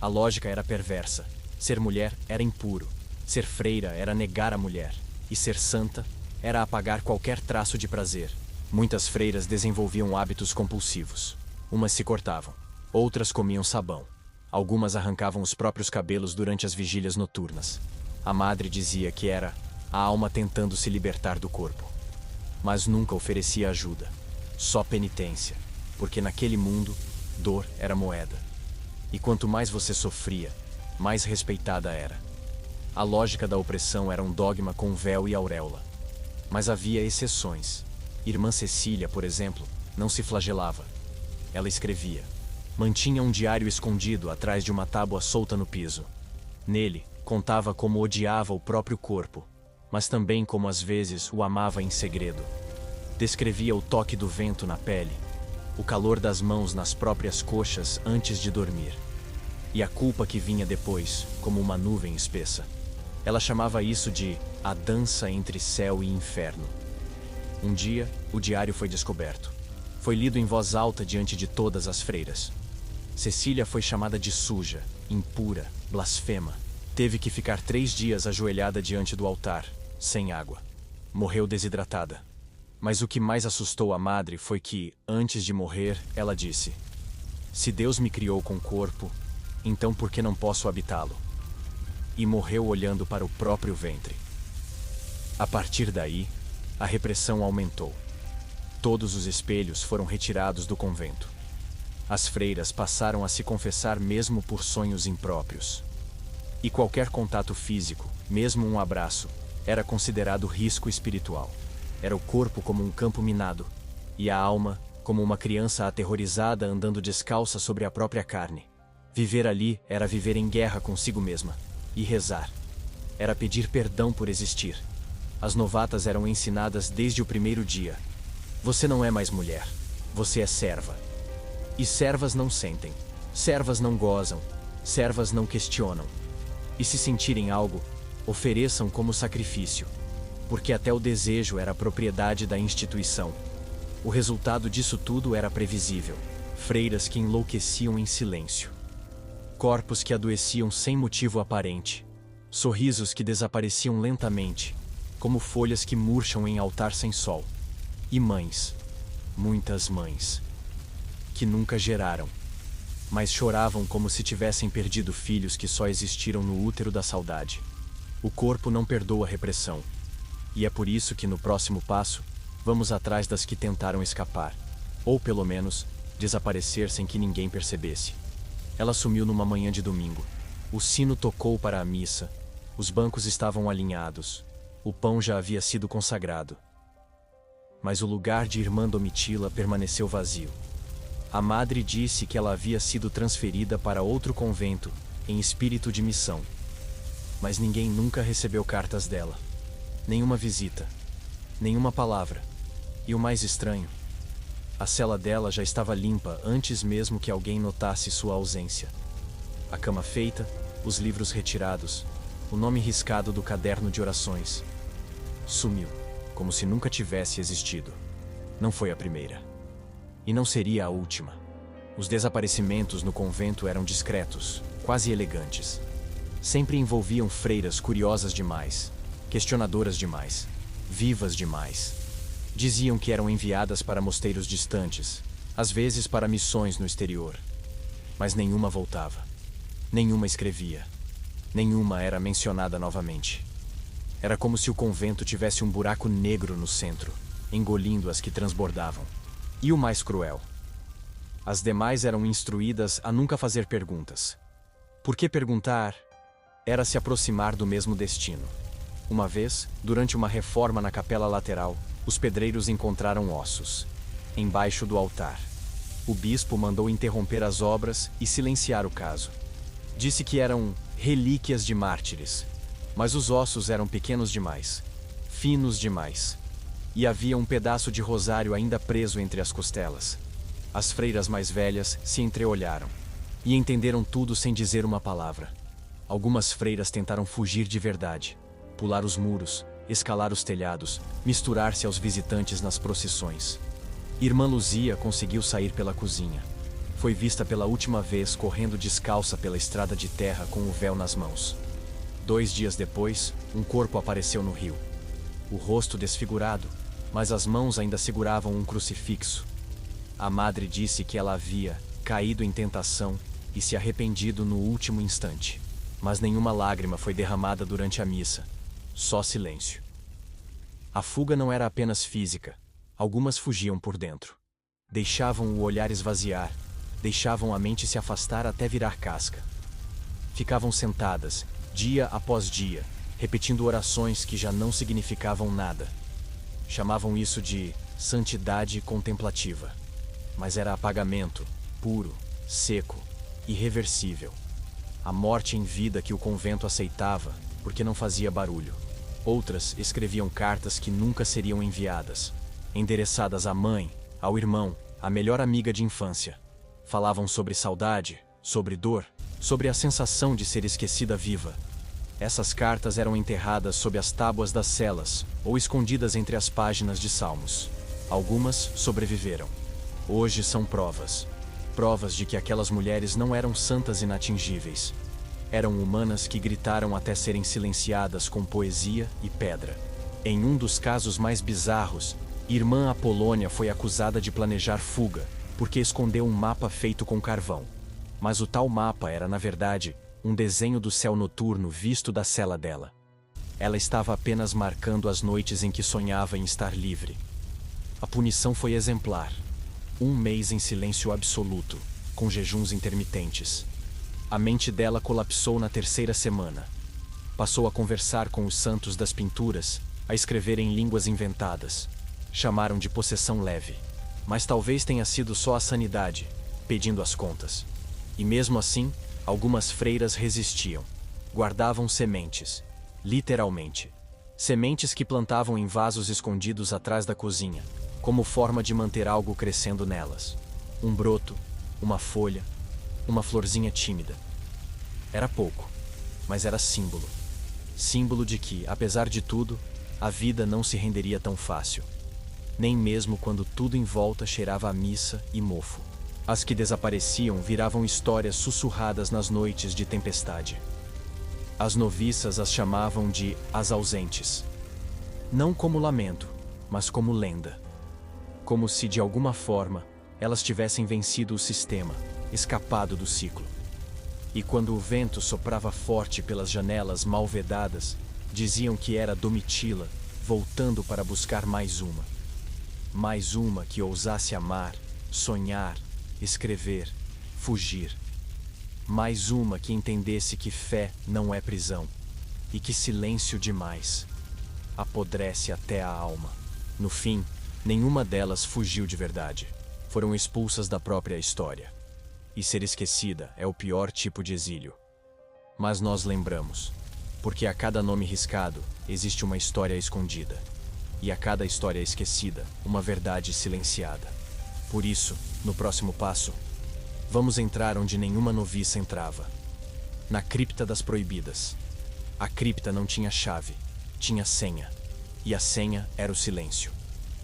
A lógica era perversa. Ser mulher era impuro. Ser freira era negar a mulher. E ser santa era apagar qualquer traço de prazer. Muitas freiras desenvolviam hábitos compulsivos. Umas se cortavam. Outras comiam sabão. Algumas arrancavam os próprios cabelos durante as vigílias noturnas. A madre dizia que era a alma tentando se libertar do corpo. Mas nunca oferecia ajuda. Só penitência. Porque naquele mundo, dor era moeda. E quanto mais você sofria, mais respeitada era. A lógica da opressão era um dogma com véu e auréola. Mas havia exceções. Irmã Cecília, por exemplo, não se flagelava. Ela escrevia. Mantinha um diário escondido atrás de uma tábua solta no piso. Nele, contava como odiava o próprio corpo, mas também como às vezes o amava em segredo. Descrevia o toque do vento na pele, o calor das mãos nas próprias coxas antes de dormir, e a culpa que vinha depois, como uma nuvem espessa. Ela chamava isso de a dança entre céu e inferno. Um dia, o diário foi descoberto. Foi lido em voz alta diante de todas as freiras. Cecília foi chamada de suja, impura, blasfema. Teve que ficar 3 dias ajoelhada diante do altar, sem água. Morreu desidratada. Mas o que mais assustou a madre foi que, antes de morrer, ela disse: se Deus me criou com corpo, então por que não posso habitá-lo? E morreu olhando para o próprio ventre. A partir daí, a repressão aumentou. Todos os espelhos foram retirados do convento. As freiras passaram a se confessar mesmo por sonhos impróprios. E qualquer contato físico, mesmo um abraço, era considerado risco espiritual. Era o corpo como um campo minado, e a alma como uma criança aterrorizada andando descalça sobre a própria carne. Viver ali era viver em guerra consigo mesma. E rezar era pedir perdão por existir. As novatas eram ensinadas desde o primeiro dia. Você não é mais mulher. Você é serva. E servas não sentem. Servas não gozam. Servas não questionam. E se sentirem algo, ofereçam como sacrifício. Porque até o desejo era propriedade da instituição. O resultado disso tudo era previsível. Freiras que enlouqueciam em silêncio. Corpos que adoeciam sem motivo aparente. Sorrisos que desapareciam lentamente, como folhas que murcham em altar sem sol. E mães, muitas mães, que nunca geraram, mas choravam como se tivessem perdido filhos que só existiram no útero da saudade. O corpo não perdoa a repressão. E é por isso que no próximo passo, vamos atrás das que tentaram escapar, ou pelo menos, desaparecer sem que ninguém percebesse. Ela sumiu numa manhã de domingo. O sino tocou para a missa. Os bancos estavam alinhados. O pão já havia sido consagrado. Mas o lugar de irmã Domitila permaneceu vazio. A madre disse que ela havia sido transferida para outro convento, em espírito de missão. Mas ninguém nunca recebeu cartas dela. Nenhuma visita. Nenhuma palavra. E o mais estranho, a cela dela já estava limpa antes mesmo que alguém notasse sua ausência. A cama feita, os livros retirados, o nome riscado do caderno de orações. Sumiu, como se nunca tivesse existido. Não foi a primeira. E não seria a última. Os desaparecimentos no convento eram discretos, quase elegantes. Sempre envolviam freiras curiosas demais, questionadoras demais, vivas demais. Diziam que eram enviadas para mosteiros distantes, às vezes para missões no exterior. Mas nenhuma voltava. Nenhuma escrevia. Nenhuma era mencionada novamente. Era como se o convento tivesse um buraco negro no centro, engolindo as que transbordavam. E o mais cruel: as demais eram instruídas a nunca fazer perguntas. Porque perguntar era se aproximar do mesmo destino. Uma vez, durante uma reforma na capela lateral, os pedreiros encontraram ossos embaixo do altar. O bispo mandou interromper as obras e silenciar o caso. Disse que eram relíquias de mártires, mas os ossos eram pequenos demais, finos demais, e havia um pedaço de rosário ainda preso entre as costelas. As freiras mais velhas se entreolharam e entenderam tudo sem dizer uma palavra. Algumas freiras tentaram fugir de verdade, pular os muros, escalar os telhados, misturar-se aos visitantes nas procissões. Irmã Luzia conseguiu sair pela cozinha. Foi vista pela última vez correndo descalça pela estrada de terra com o véu nas mãos. 2 dias depois, um corpo apareceu no rio. O rosto desfigurado, mas as mãos ainda seguravam um crucifixo. A madre disse que ela havia caído em tentação e se arrependido no último instante. Mas nenhuma lágrima foi derramada durante a missa. Só silêncio. A fuga não era apenas física. Algumas fugiam por dentro. Deixavam o olhar esvaziar. Deixavam a mente se afastar até virar casca. Ficavam sentadas, dia após dia, repetindo orações que já não significavam nada. Chamavam isso de santidade contemplativa. Mas era apagamento, puro, seco, irreversível. A morte em vida que o convento aceitava, porque não fazia barulho. Outras escreviam cartas que nunca seriam enviadas, endereçadas à mãe, ao irmão, à melhor amiga de infância. Falavam sobre saudade, sobre dor, sobre a sensação de ser esquecida viva. Essas cartas eram enterradas sob as tábuas das celas ou escondidas entre as páginas de salmos. Algumas sobreviveram. Hoje são provas. Provas de que aquelas mulheres não eram santas inatingíveis. Eram humanas que gritaram até serem silenciadas com poesia e pedra. Em um dos casos mais bizarros, irmã Apolônia foi acusada de planejar fuga, porque escondeu um mapa feito com carvão. Mas o tal mapa era, na verdade, um desenho do céu noturno visto da cela dela. Ela estava apenas marcando as noites em que sonhava em estar livre. A punição foi exemplar. 1 mês em silêncio absoluto, com jejuns intermitentes. A mente dela colapsou na 3ª semana. Passou a conversar com os santos das pinturas, a escrever em línguas inventadas. Chamaram de possessão leve. Mas talvez tenha sido só a sanidade, pedindo as contas. E mesmo assim, algumas freiras resistiam. Guardavam sementes. Literalmente. Sementes que plantavam em vasos escondidos atrás da cozinha. como forma de manter algo crescendo nelas. Um broto, uma folha, uma florzinha tímida. Era pouco, mas era símbolo. Símbolo de que, apesar de tudo, a vida não se renderia tão fácil. Nem mesmo quando tudo em volta cheirava a missa e mofo. As que desapareciam viravam histórias sussurradas nas noites de tempestade. As noviças as chamavam de as ausentes. Não como lamento, mas como lenda. Como se, de alguma forma, elas tivessem vencido o sistema, escapado do ciclo. E quando o vento soprava forte pelas janelas mal vedadas, diziam que era Domitila, voltando para buscar mais uma. Mais uma que ousasse amar, sonhar, escrever, fugir. Mais uma que entendesse que fé não é prisão, e que silêncio demais apodrece até a alma. No fim, nenhuma delas fugiu de verdade. Foram expulsas da própria história. E ser esquecida é o pior tipo de exílio. Mas nós lembramos, porque a cada nome riscado existe uma história escondida, e a cada história esquecida, uma verdade silenciada. Por isso, no próximo passo, vamos entrar onde nenhuma noviça entrava. Na cripta das proibidas. A cripta não tinha chave, tinha senha. E a senha era o silêncio.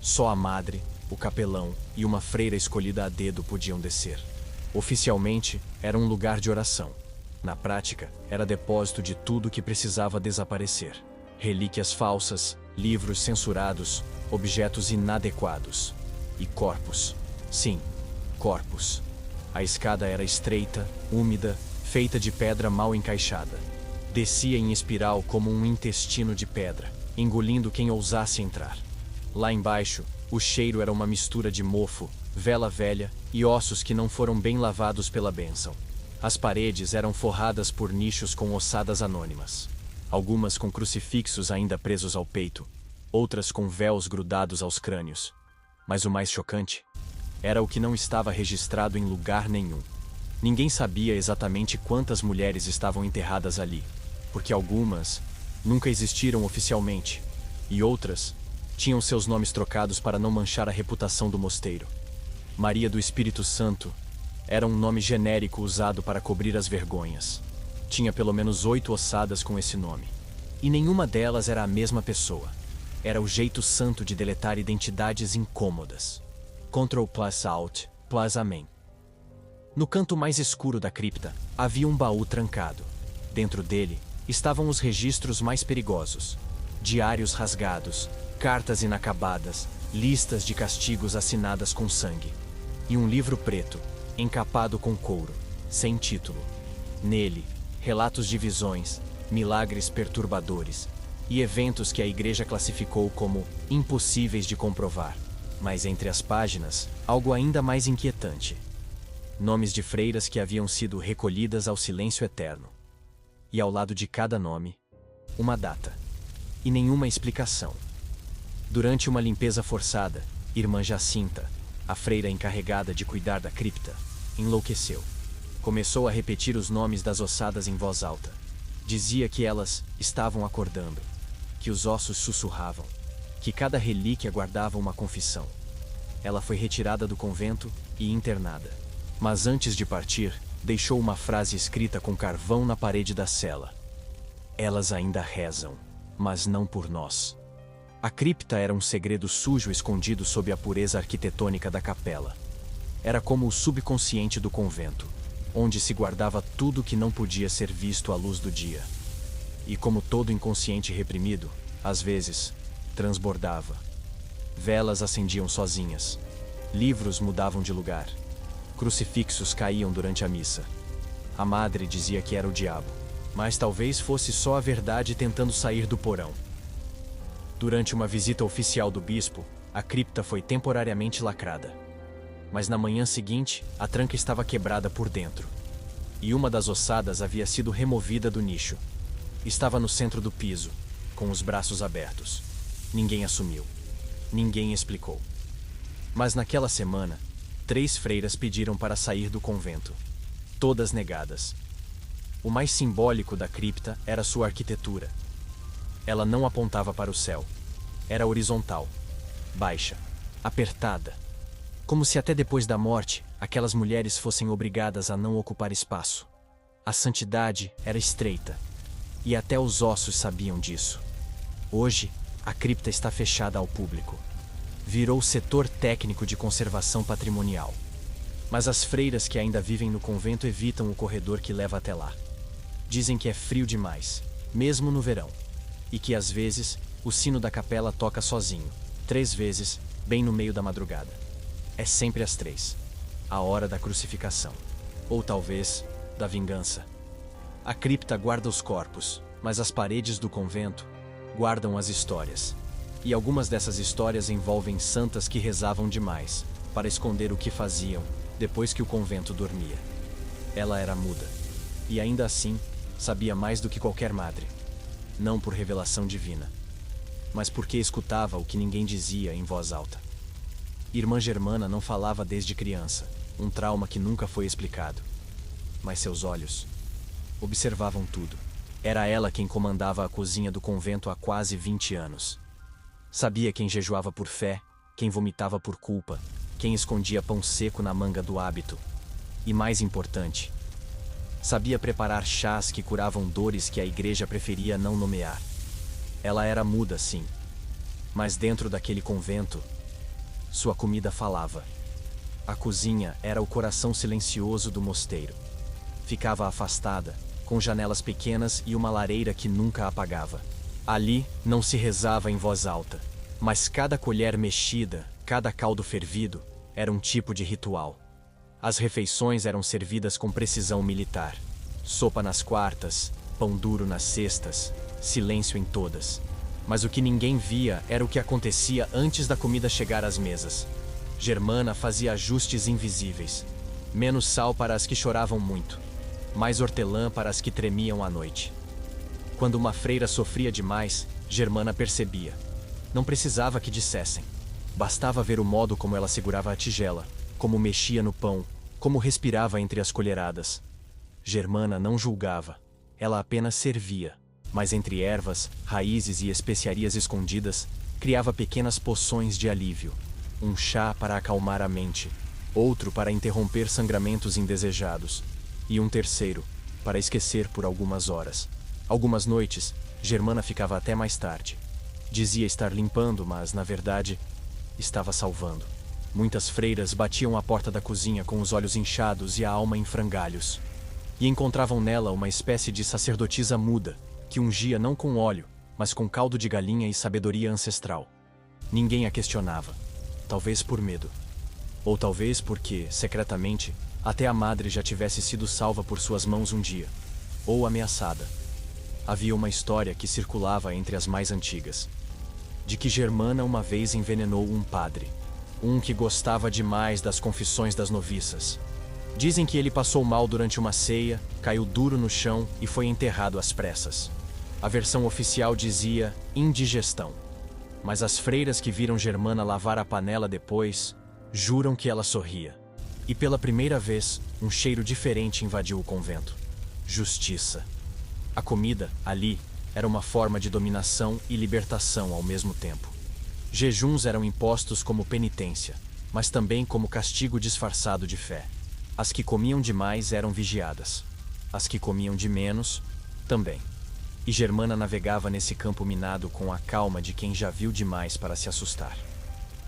Só a madre, o capelão e uma freira escolhida a dedo podiam descer. Oficialmente, era um lugar de oração. Na prática, era depósito de tudo que precisava desaparecer. Relíquias falsas, livros censurados, objetos inadequados. E corpos. Sim, corpos. A escada era estreita, úmida, feita de pedra mal encaixada. Descia em espiral como um intestino de pedra, engolindo quem ousasse entrar. Lá embaixo, o cheiro era uma mistura de mofo, vela velha e ossos que não foram bem lavados pela bênção. As paredes eram forradas por nichos com ossadas anônimas. Algumas com crucifixos ainda presos ao peito, outras com véus grudados aos crânios. Mas o mais chocante era o que não estava registrado em lugar nenhum. Ninguém sabia exatamente quantas mulheres estavam enterradas ali, porque algumas nunca existiram oficialmente, e outras tinham seus nomes trocados para não manchar a reputação do mosteiro. Maria do Espírito Santo era um nome genérico usado para cobrir as vergonhas. Tinha pelo menos 8 ossadas com esse nome. E nenhuma delas era a mesma pessoa. Era o jeito santo de deletar identidades incômodas. Ctrl plus Alt plus Amém. No canto mais escuro da cripta, havia um baú trancado. Dentro dele, estavam os registros mais perigosos. Diários rasgados, cartas inacabadas, listas de castigos assinadas com sangue. E um livro preto, encapado com couro, sem título. Nele, relatos de visões, milagres perturbadores e eventos que a igreja classificou como impossíveis de comprovar. Mas entre as páginas, algo ainda mais inquietante. Nomes de freiras que haviam sido recolhidas ao silêncio eterno. E ao lado de cada nome, uma data. E nenhuma explicação. Durante uma limpeza forçada, irmã Jacinta, a freira encarregada de cuidar da cripta, enlouqueceu. Começou a repetir os nomes das ossadas em voz alta. Dizia que elas estavam acordando, que os ossos sussurravam, que cada relíquia guardava uma confissão. Ela foi retirada do convento e internada. Mas antes de partir, deixou uma frase escrita com carvão na parede da cela. Elas ainda rezam, mas não por nós. A cripta era um segredo sujo escondido sob a pureza arquitetônica da capela. Era como o subconsciente do convento, onde se guardava tudo que não podia ser visto à luz do dia. E como todo inconsciente reprimido, às vezes, transbordava. Velas acendiam sozinhas. Livros mudavam de lugar. Crucifixos caíam durante a missa. A madre dizia que era o diabo, mas talvez fosse só a verdade tentando sair do porão. Durante uma visita oficial do bispo, a cripta foi temporariamente lacrada. Mas na manhã seguinte, a tranca estava quebrada por dentro. E uma das ossadas havia sido removida do nicho. Estava no centro do piso, com os braços abertos. Ninguém assumiu. Ninguém explicou. Mas naquela semana, 3 freiras pediram para sair do convento. Todas negadas. O mais simbólico da cripta era sua arquitetura. Ela não apontava para o céu. Era horizontal, baixa, apertada. Como se até depois da morte, aquelas mulheres fossem obrigadas a não ocupar espaço. A santidade era estreita, e até os ossos sabiam disso. Hoje, a cripta está fechada ao público. Virou setor técnico de conservação patrimonial. Mas as freiras que ainda vivem no convento evitam o corredor que leva até lá. Dizem que é frio demais, mesmo no verão, e que às vezes o sino da capela toca sozinho, 3 vezes, bem no meio da madrugada. É sempre às 3, a hora da crucificação, ou talvez da vingança. A cripta guarda os corpos, mas as paredes do convento guardam as histórias. E algumas dessas histórias envolvem santas que rezavam demais para esconder o que faziam depois que o convento dormia. Ela era muda, e ainda assim sabia mais do que qualquer madre. Não por revelação divina, mas porque escutava o que ninguém dizia em voz alta. Irmã Germana não falava desde criança, um trauma que nunca foi explicado. Mas seus olhos observavam tudo. Era ela quem comandava a cozinha do convento há quase 20 anos. Sabia quem jejuava por fé, quem vomitava por culpa, quem escondia pão seco na manga do hábito. E mais importante, sabia preparar chás que curavam dores que a igreja preferia não nomear. Ela era muda, sim, mas dentro daquele convento, sua comida falava. A cozinha era o coração silencioso do mosteiro. Ficava afastada, com janelas pequenas e uma lareira que nunca apagava. Ali não se rezava em voz alta, mas cada colher mexida, cada caldo fervido, era um tipo de ritual. As refeições eram servidas com precisão militar. Sopa nas quartas, pão duro nas cestas, silêncio em todas. Mas o que ninguém via era o que acontecia antes da comida chegar às mesas. Germana fazia ajustes invisíveis. Menos sal para as que choravam muito, mais hortelã para as que tremiam à noite. Quando uma freira sofria demais, Germana percebia. Não precisava que dissessem. Bastava ver o modo como ela segurava a tigela, como mexia no pão, como respirava entre as colheradas. Germana não julgava, ela apenas servia, mas entre ervas, raízes e especiarias escondidas, criava pequenas poções de alívio. Um chá para acalmar a mente, outro para interromper sangramentos indesejados, e um terceiro para esquecer por algumas horas. Algumas noites, Germana ficava até mais tarde. Dizia estar limpando, mas, na verdade, estava salvando. Muitas freiras batiam à porta da cozinha com os olhos inchados e a alma em frangalhos. E encontravam nela uma espécie de sacerdotisa muda, que ungia não com óleo, mas com caldo de galinha e sabedoria ancestral. Ninguém a questionava, talvez por medo. Ou talvez porque, secretamente, até a madre já tivesse sido salva por suas mãos um dia, ou ameaçada. Havia uma história que circulava entre as mais antigas, de que Germana uma vez envenenou um padre, um que gostava demais das confissões das noviças. Dizem que ele passou mal durante uma ceia, caiu duro no chão e foi enterrado às pressas. A versão oficial dizia indigestão, mas as freiras que viram Germana lavar a panela depois, juram que ela sorria. E pela primeira vez, um cheiro diferente invadiu o convento. Justiça. A comida, ali, era uma forma de dominação e libertação ao mesmo tempo. Jejuns eram impostos como penitência, mas também como castigo disfarçado de fé. As que comiam demais eram vigiadas. As que comiam de menos, também. E Germana navegava nesse campo minado com a calma de quem já viu demais para se assustar.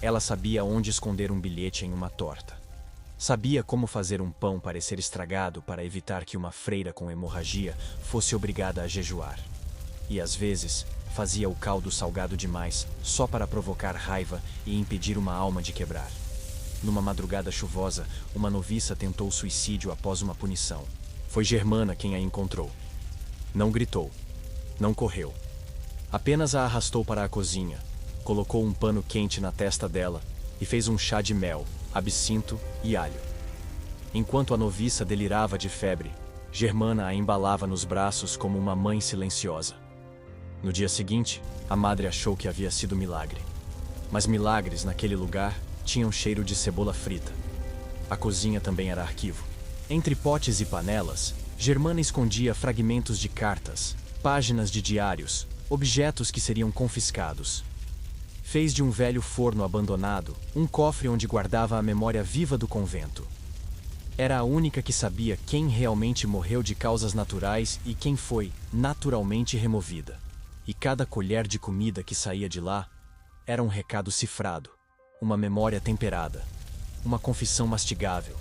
Ela sabia onde esconder um bilhete em uma torta. Sabia como fazer um pão parecer estragado para evitar que uma freira com hemorragia fosse obrigada a jejuar. E às vezes, fazia o caldo salgado demais só para provocar raiva e impedir uma alma de quebrar. Numa madrugada chuvosa, uma noviça tentou suicídio após uma punição. Foi Germana quem a encontrou. Não gritou. Não correu. Apenas a arrastou para a cozinha, colocou um pano quente na testa dela e fez um chá de mel, absinto e alho. Enquanto a noviça delirava de febre, Germana a embalava nos braços como uma mãe silenciosa. No dia seguinte, a madre achou que havia sido milagre. Mas milagres, naquele lugar, tinham cheiro de cebola frita. A cozinha também era arquivo. Entre potes e panelas, Germana escondia fragmentos de cartas, páginas de diários, objetos que seriam confiscados. Fez de um velho forno abandonado um cofre onde guardava a memória viva do convento. Era a única que sabia quem realmente morreu de causas naturais e quem foi naturalmente removida. E cada colher de comida que saía de lá era um recado cifrado, uma memória temperada, uma confissão mastigável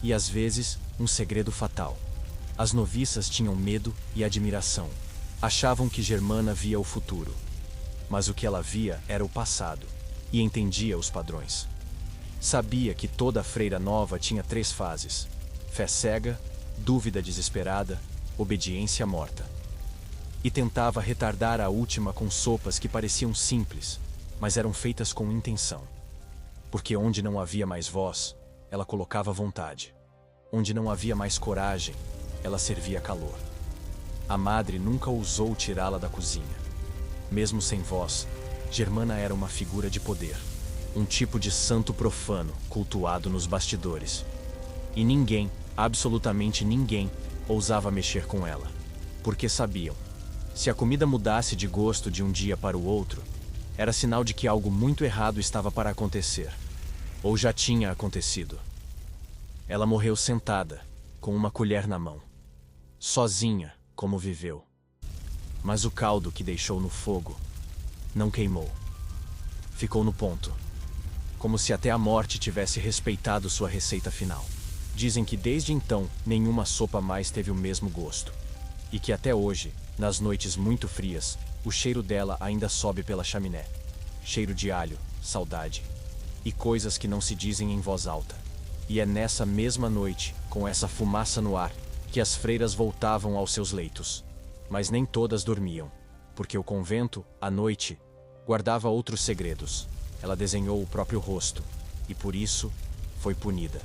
e, às vezes, um segredo fatal. As noviças tinham medo e admiração. Achavam que Germana via o futuro. Mas o que ela via era o passado, e entendia os padrões. Sabia que toda freira nova tinha 3 fases: fé cega, dúvida desesperada, obediência morta. E tentava retardar a última com sopas que pareciam simples, mas eram feitas com intenção. Porque onde não havia mais voz, ela colocava vontade. Onde não havia mais coragem, ela servia calor. A madre nunca ousou tirá-la da cozinha. Mesmo sem voz, Germana era uma figura de poder, um tipo de santo profano cultuado nos bastidores. E ninguém, absolutamente ninguém, ousava mexer com ela, porque sabiam, se a comida mudasse de gosto de um dia para o outro, era sinal de que algo muito errado estava para acontecer, ou já tinha acontecido. Ela morreu sentada, com uma colher na mão. Sozinha, como viveu. Mas o caldo que deixou no fogo não queimou. Ficou no ponto. Como se até a morte tivesse respeitado sua receita final. Dizem que desde então, nenhuma sopa mais teve o mesmo gosto. E que até hoje, nas noites muito frias, o cheiro dela ainda sobe pela chaminé. Cheiro de alho, saudade. E coisas que não se dizem em voz alta. E é nessa mesma noite, com essa fumaça no ar, que as freiras voltavam aos seus leitos. Mas nem todas dormiam, porque o convento, à noite, guardava outros segredos. Ela desenhou o próprio rosto, e por isso foi punida.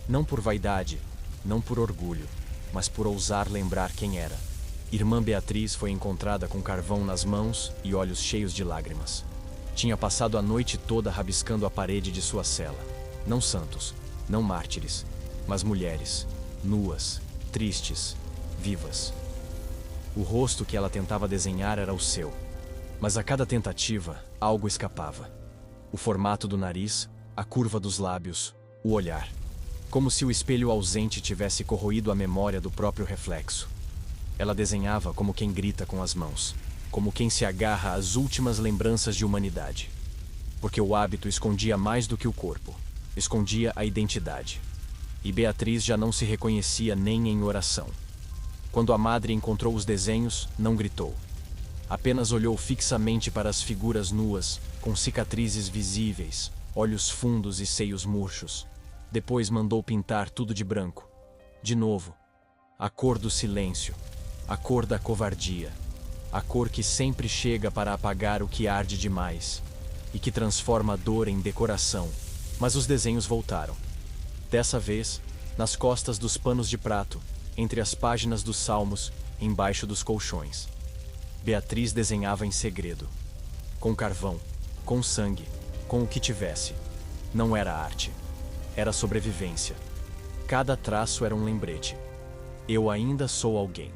Não por vaidade, não por orgulho, mas por ousar lembrar quem era. Irmã Beatriz foi encontrada com carvão nas mãos e olhos cheios de lágrimas. Tinha passado a noite toda rabiscando a parede de sua cela. Não santos, não mártires, mas mulheres, nuas, tristes, vivas. O rosto que ela tentava desenhar era o seu, mas a cada tentativa, algo escapava. O formato do nariz, a curva dos lábios, o olhar. Como se o espelho ausente tivesse corroído a memória do próprio reflexo. Ela desenhava como quem grita com as mãos, como quem se agarra às últimas lembranças de humanidade. Porque o hábito escondia mais do que o corpo, escondia a identidade. E Beatriz já não se reconhecia nem em oração. Quando a madre encontrou os desenhos, não gritou. Apenas olhou fixamente para as figuras nuas, com cicatrizes visíveis, olhos fundos e seios murchos. Depois mandou pintar tudo de branco. De novo. A cor do silêncio. A cor da covardia. A cor que sempre chega para apagar o que arde demais. E que transforma a dor em decoração. Mas os desenhos voltaram. Dessa vez, nas costas dos panos de prato, entre as páginas dos salmos, embaixo dos colchões. Beatriz desenhava em segredo. Com carvão, com sangue, com o que tivesse. Não era arte. Era sobrevivência. Cada traço era um lembrete. Eu ainda sou alguém.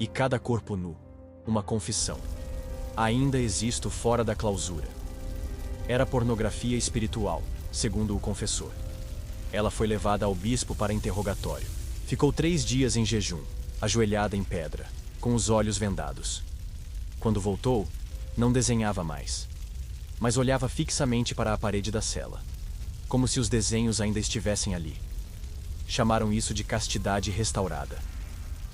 E cada corpo nu, uma confissão. Ainda existo fora da clausura. Era pornografia espiritual, segundo o confessor. Ela foi levada ao bispo para interrogatório. Ficou 3 dias em jejum, ajoelhada em pedra, com os olhos vendados. Quando voltou, não desenhava mais, mas olhava fixamente para a parede da cela, como se os desenhos ainda estivessem ali. Chamaram isso de castidade restaurada.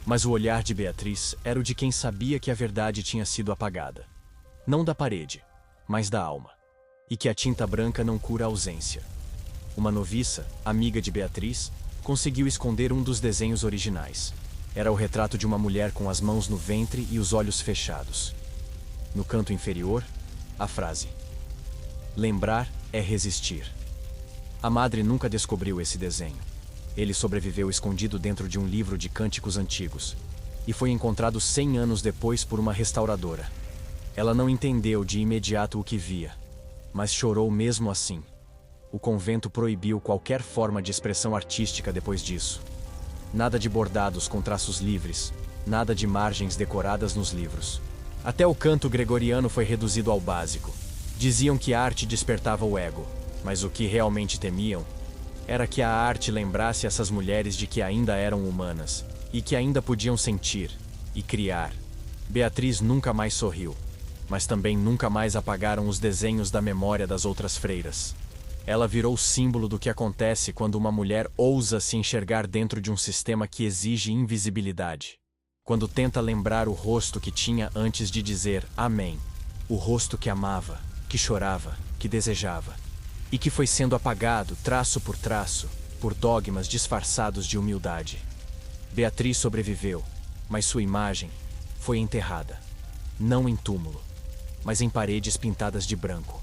Mas o olhar de Beatriz era o de quem sabia que a verdade tinha sido apagada. Não da parede, mas da alma. E que a tinta branca não cura a ausência. Uma noviça, amiga de Beatriz, conseguiu esconder um dos desenhos originais. Era o retrato de uma mulher com as mãos no ventre e os olhos fechados. No canto inferior, a frase: lembrar é resistir. A madre nunca descobriu esse desenho. Ele sobreviveu escondido dentro de um livro de cânticos antigos e foi encontrado 100 anos depois por uma restauradora. Ela não entendeu de imediato o que via, mas chorou mesmo assim. O convento proibiu qualquer forma de expressão artística depois disso. Nada de bordados com traços livres, nada de margens decoradas nos livros. Até o canto gregoriano foi reduzido ao básico. Diziam que a arte despertava o ego, mas o que realmente temiam era que a arte lembrasse essas mulheres de que ainda eram humanas e que ainda podiam sentir e criar. Beatriz nunca mais sorriu, mas também nunca mais apagaram os desenhos da memória das outras freiras. Ela virou símbolo do que acontece quando uma mulher ousa se enxergar dentro de um sistema que exige invisibilidade. Quando tenta lembrar o rosto que tinha antes de dizer amém. O rosto que amava, que chorava, que desejava. E que foi sendo apagado, traço por traço, por dogmas disfarçados de humildade. Beatriz sobreviveu, mas sua imagem foi enterrada. Não em túmulo, mas em paredes pintadas de branco.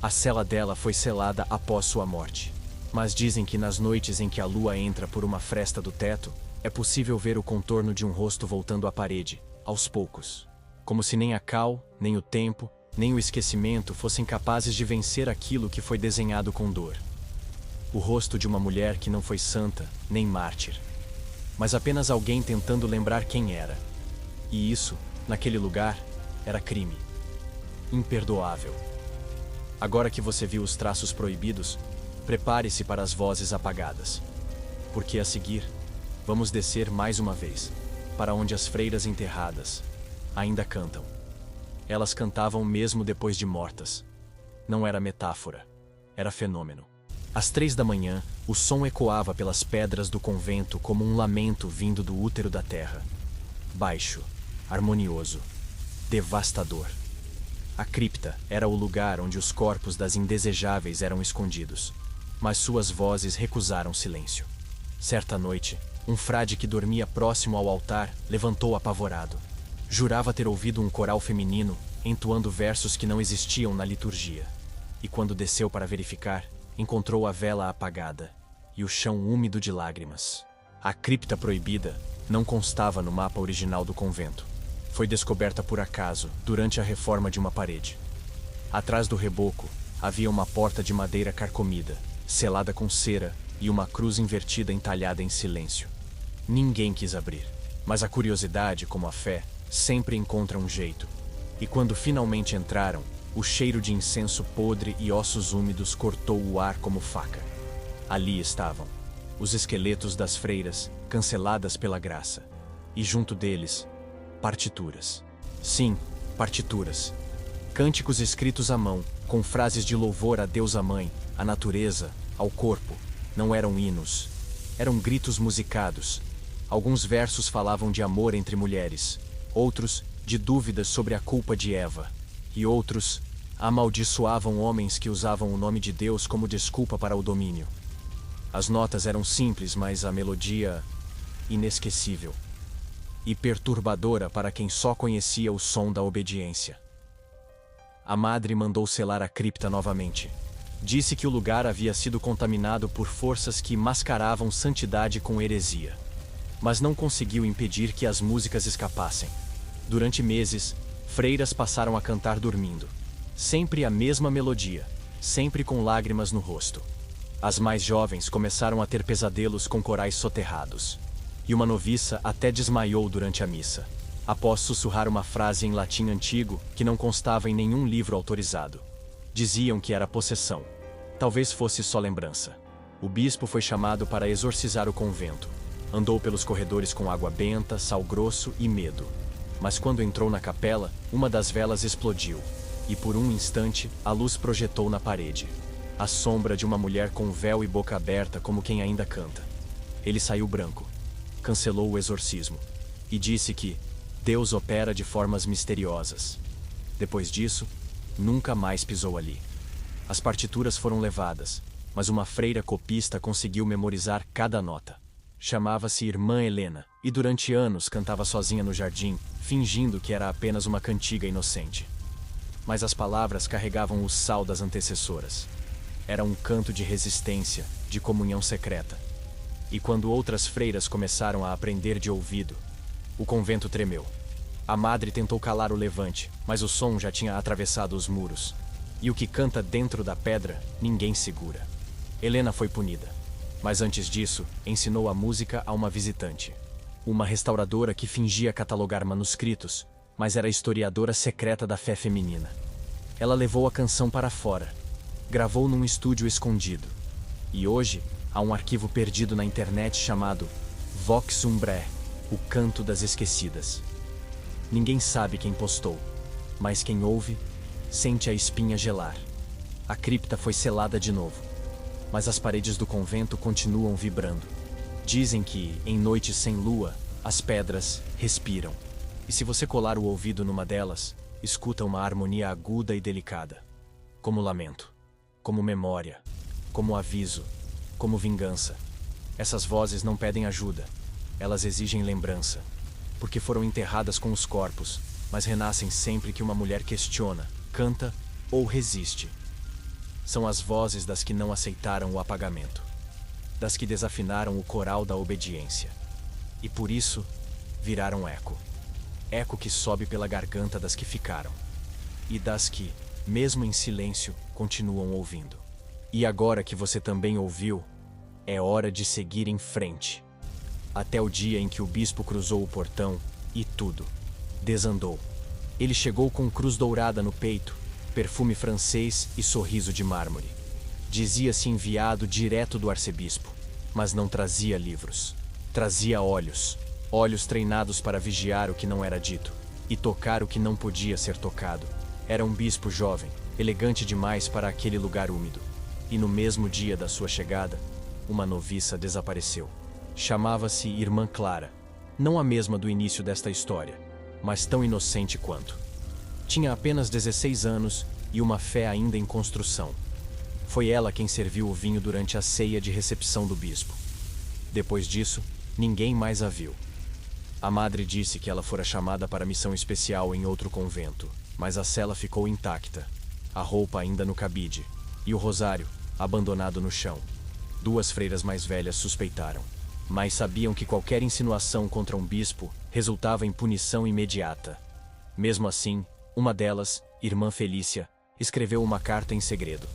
A cela dela foi selada após sua morte. Mas dizem que nas noites em que a lua entra por uma fresta do teto, é possível ver o contorno de um rosto voltando à parede, aos poucos. Como se nem a cal, nem o tempo, nem o esquecimento fossem capazes de vencer aquilo que foi desenhado com dor. O rosto de uma mulher que não foi santa, nem mártir, mas apenas alguém tentando lembrar quem era. E isso, naquele lugar, era crime. Imperdoável. Agora que você viu os traços proibidos, prepare-se para as vozes apagadas. Porque a seguir, vamos descer mais uma vez, para onde as freiras enterradas ainda cantam. Elas cantavam mesmo depois de mortas. Não era metáfora, era fenômeno. Às 3 da manhã, o som ecoava pelas pedras do convento como um lamento vindo do útero da terra. Baixo, harmonioso, devastador. A cripta era o lugar onde os corpos das indesejáveis eram escondidos, mas suas vozes recusaram silêncio. Certa noite, um frade que dormia próximo ao altar levantou apavorado. Jurava ter ouvido um coral feminino entoando versos que não existiam na liturgia. E quando desceu para verificar, encontrou a vela apagada e o chão úmido de lágrimas. A cripta proibida não constava no mapa original do convento. Foi descoberta por acaso, durante a reforma de uma parede. Atrás do reboco, havia uma porta de madeira carcomida, selada com cera e uma cruz invertida entalhada em silêncio. Ninguém quis abrir, mas a curiosidade, como a fé, sempre encontra um jeito. E quando finalmente entraram, o cheiro de incenso podre e ossos úmidos cortou o ar como faca. Ali estavam os esqueletos das freiras, canceladas pela graça. E junto deles, partituras. Sim, partituras. Cânticos escritos à mão, com frases de louvor à deusa mãe, à natureza, ao corpo. Não eram hinos. Eram gritos musicados. Alguns versos falavam de amor entre mulheres. Outros, de dúvidas sobre a culpa de Eva. E outros, amaldiçoavam homens que usavam o nome de Deus como desculpa para o domínio. As notas eram simples, mas a melodia, inesquecível. E perturbadora para quem só conhecia o som da obediência. A madre mandou selar a cripta novamente. Disse que o lugar havia sido contaminado por forças que mascaravam santidade com heresia. Mas não conseguiu impedir que as músicas escapassem. Durante meses, freiras passaram a cantar dormindo. Sempre a mesma melodia, sempre com lágrimas no rosto. As mais jovens começaram a ter pesadelos com corais soterrados. E uma noviça até desmaiou durante a missa, após sussurrar uma frase em latim antigo que não constava em nenhum livro autorizado. Diziam que era possessão. Talvez fosse só lembrança. O bispo foi chamado para exorcizar o convento. Andou pelos corredores com água benta, sal grosso e medo. Mas quando entrou na capela, uma das velas explodiu. E por um instante, a luz projetou na parede. A sombra de uma mulher com véu e boca aberta como quem ainda canta. Ele saiu branco. Cancelou o exorcismo e disse que Deus opera de formas misteriosas. Depois disso, nunca mais pisou ali. As partituras foram levadas, mas uma freira copista conseguiu memorizar cada nota. Chamava-se Irmã Helena e durante anos cantava sozinha no jardim, fingindo que era apenas uma cantiga inocente. Mas as palavras carregavam o sal das antecessoras. Era um canto de resistência, de comunhão secreta. E quando outras freiras começaram a aprender de ouvido, o convento tremeu. A madre tentou calar o levante, mas o som já tinha atravessado os muros. E o que canta dentro da pedra, ninguém segura. Helena foi punida. Mas antes disso, ensinou a música a uma visitante. Uma restauradora que fingia catalogar manuscritos, mas era historiadora secreta da fé feminina. Ela levou a canção para fora, gravou num estúdio escondido. E hoje, há um arquivo perdido na internet chamado Vox Umbrae, o canto das esquecidas. Ninguém sabe quem postou, mas quem ouve, sente a espinha gelar. A cripta foi selada de novo, mas as paredes do convento continuam vibrando. Dizem que, em noites sem lua, as pedras respiram. E se você colar o ouvido numa delas, escuta uma harmonia aguda e delicada. Como lamento, como memória, como aviso, como vingança. Essas vozes não pedem ajuda, elas exigem lembrança, porque foram enterradas com os corpos, mas renascem sempre que uma mulher questiona, canta ou resiste. São as vozes das que não aceitaram o apagamento, das que desafinaram o coral da obediência. E por isso, viraram eco. Eco que sobe pela garganta das que ficaram. E das que, mesmo em silêncio, continuam ouvindo. E agora que você também ouviu, é hora de seguir em frente. Até o dia em que o bispo cruzou o portão e tudo desandou. Ele chegou com cruz dourada no peito, perfume francês e sorriso de mármore. Dizia-se enviado direto do arcebispo, mas não trazia livros. Trazia olhos, olhos treinados para vigiar o que não era dito e tocar o que não podia ser tocado. Era um bispo jovem, elegante demais para aquele lugar úmido. E no mesmo dia da sua chegada, uma noviça desapareceu. Chamava-se Irmã Clara, não a mesma do início desta história, mas tão inocente quanto. Tinha apenas 16 anos e uma fé ainda em construção. Foi ela quem serviu o vinho durante a ceia de recepção do bispo. Depois disso, ninguém mais a viu. A madre disse que ela fora chamada para missão especial em outro convento, mas a cela ficou intacta, a roupa ainda no cabide, e o rosário, abandonado no chão. Duas freiras mais velhas suspeitaram, mas sabiam que qualquer insinuação contra um bispo resultava em punição imediata. Mesmo assim, uma delas, Irmã Felícia, escreveu uma carta em segredo.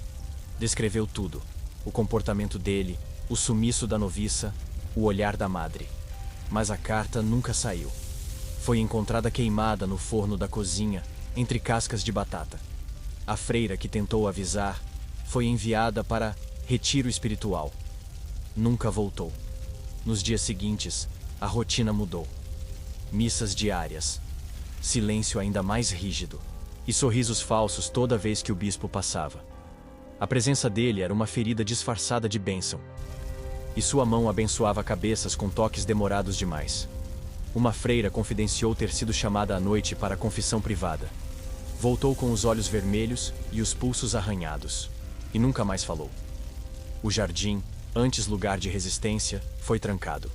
Descreveu tudo: o comportamento dele, o sumiço da noviça, o olhar da madre. Mas a carta nunca saiu. Foi encontrada queimada no forno da cozinha, entre cascas de batata. A freira que tentou avisar foi enviada para retiro espiritual. Nunca voltou. Nos dias seguintes, a rotina mudou. Missas diárias, silêncio ainda mais rígido e sorrisos falsos toda vez que o bispo passava. A presença dele era uma ferida disfarçada de bênção, e sua mão abençoava cabeças com toques demorados demais. Uma freira confidenciou ter sido chamada à noite para a confissão privada. Voltou com os olhos vermelhos e os pulsos arranhados, e nunca mais falou. O jardim, antes lugar de resistência, foi trancado.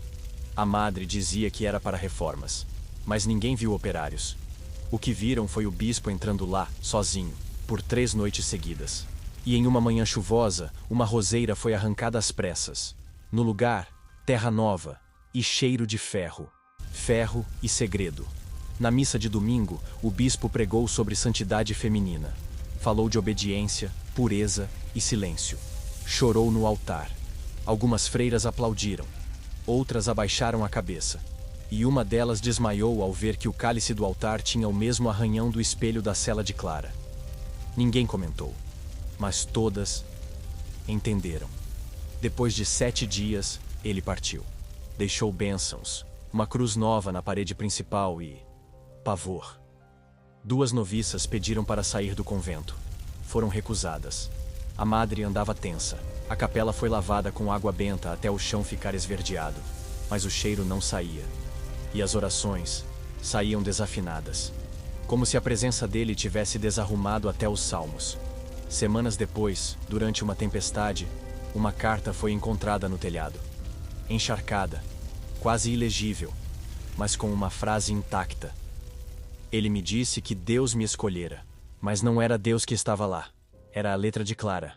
A madre dizia que era para reformas, mas ninguém viu operários. O que viram foi o bispo entrando lá, sozinho, por 3 noites seguidas. E em uma manhã chuvosa, uma roseira foi arrancada às pressas. No lugar, terra nova e cheiro de ferro. Ferro e segredo. Na missa de domingo, o bispo pregou sobre santidade feminina. Falou de obediência, pureza e silêncio. Chorou no altar. Algumas freiras aplaudiram. Outras abaixaram a cabeça. E uma delas desmaiou ao ver que o cálice do altar tinha o mesmo arranhão do espelho da cela de Clara. Ninguém comentou, mas todas entenderam. Depois de 7 dias, ele partiu. Deixou bênçãos, uma cruz nova na parede principal e pavor. 2 noviças pediram para sair do convento. Foram recusadas. A madre andava tensa. A capela foi lavada com água benta até o chão ficar esverdeado, mas o cheiro não saía. E as orações saíam desafinadas, como se a presença dele tivesse desarrumado até os salmos. Semanas depois, durante uma tempestade, uma carta foi encontrada no telhado. Encharcada, quase ilegível, mas com uma frase intacta. Ele me disse que Deus me escolhera, mas não era Deus que estava lá. Era a letra de Clara,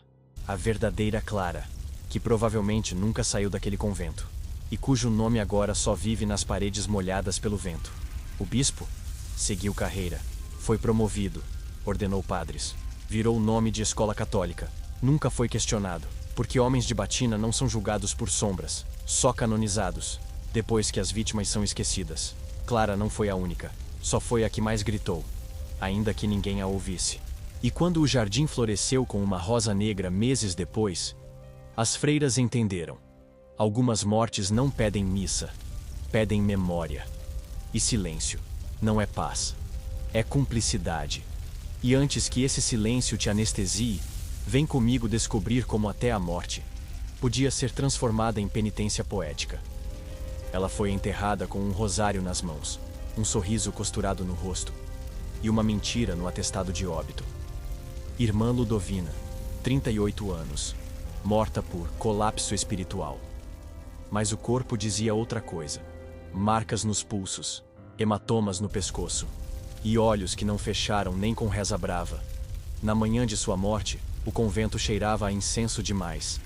a verdadeira Clara, que provavelmente nunca saiu daquele convento, e cujo nome agora só vive nas paredes molhadas pelo vento. O bispo seguiu carreira, foi promovido, ordenou padres, virou nome de escola católica. Nunca foi questionado, porque homens de batina não são julgados por sombras, só canonizados, depois que as vítimas são esquecidas. Clara não foi a única, só foi a que mais gritou, ainda que ninguém a ouvisse. E quando o jardim floresceu com uma rosa negra meses depois, as freiras entenderam. Algumas mortes não pedem missa, pedem memória. E silêncio não é paz, é cumplicidade. E antes que esse silêncio te anestesie, vem comigo descobrir como até a morte podia ser transformada em penitência poética. Ela foi enterrada com um rosário nas mãos, um sorriso costurado no rosto e uma mentira no atestado de óbito. Irmã Ludovina, 38 anos, morta por colapso espiritual. Mas o corpo dizia outra coisa. Marcas nos pulsos, hematomas no pescoço e olhos que não fecharam nem com reza brava. Na manhã de sua morte, o convento cheirava a incenso demais,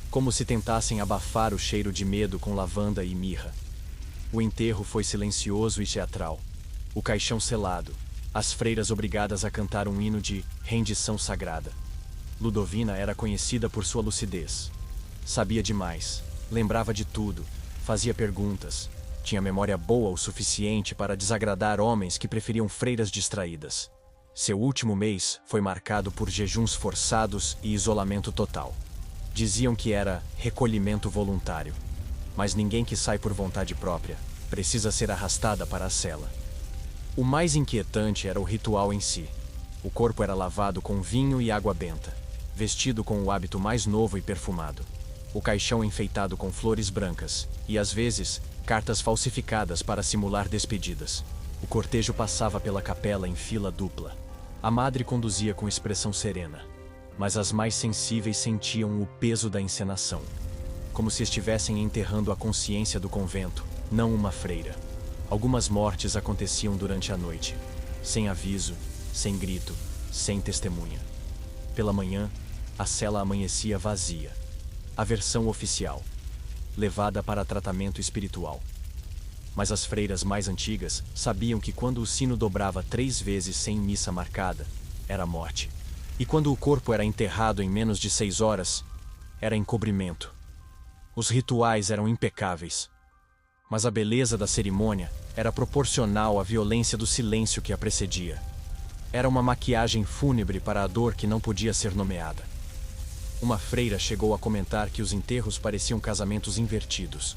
como se tentassem abafar o cheiro de medo com lavanda e mirra. O enterro foi silencioso e teatral. O caixão selado, as freiras obrigadas a cantar um hino de rendição sagrada. Ludovina era conhecida por sua lucidez. Sabia demais, lembrava de tudo, fazia perguntas, tinha memória boa o suficiente para desagradar homens que preferiam freiras distraídas. Seu último mês foi marcado por jejuns forçados e isolamento total. Diziam que era recolhimento voluntário, mas ninguém que sai por vontade própria precisa ser arrastada para a cela. O mais inquietante era o ritual em si. O corpo era lavado com vinho e água benta, vestido com o hábito mais novo e perfumado. O caixão enfeitado com flores brancas e, às vezes, cartas falsificadas para simular despedidas. O cortejo passava pela capela em fila dupla. A madre conduzia com expressão serena, mas as mais sensíveis sentiam o peso da encenação, como se estivessem enterrando a consciência do convento, não uma freira. Algumas mortes aconteciam durante a noite, sem aviso, sem grito, sem testemunha. Pela manhã, a cela amanhecia vazia. A versão oficial, levada para tratamento espiritual. Mas as freiras mais antigas sabiam que quando o sino dobrava 3 vezes sem missa marcada, era morte. E quando o corpo era enterrado em menos de 6 horas, era encobrimento. Os rituais eram impecáveis, mas a beleza da cerimônia era proporcional à violência do silêncio que a precedia. Era uma maquiagem fúnebre para a dor que não podia ser nomeada. Uma freira chegou a comentar que os enterros pareciam casamentos invertidos.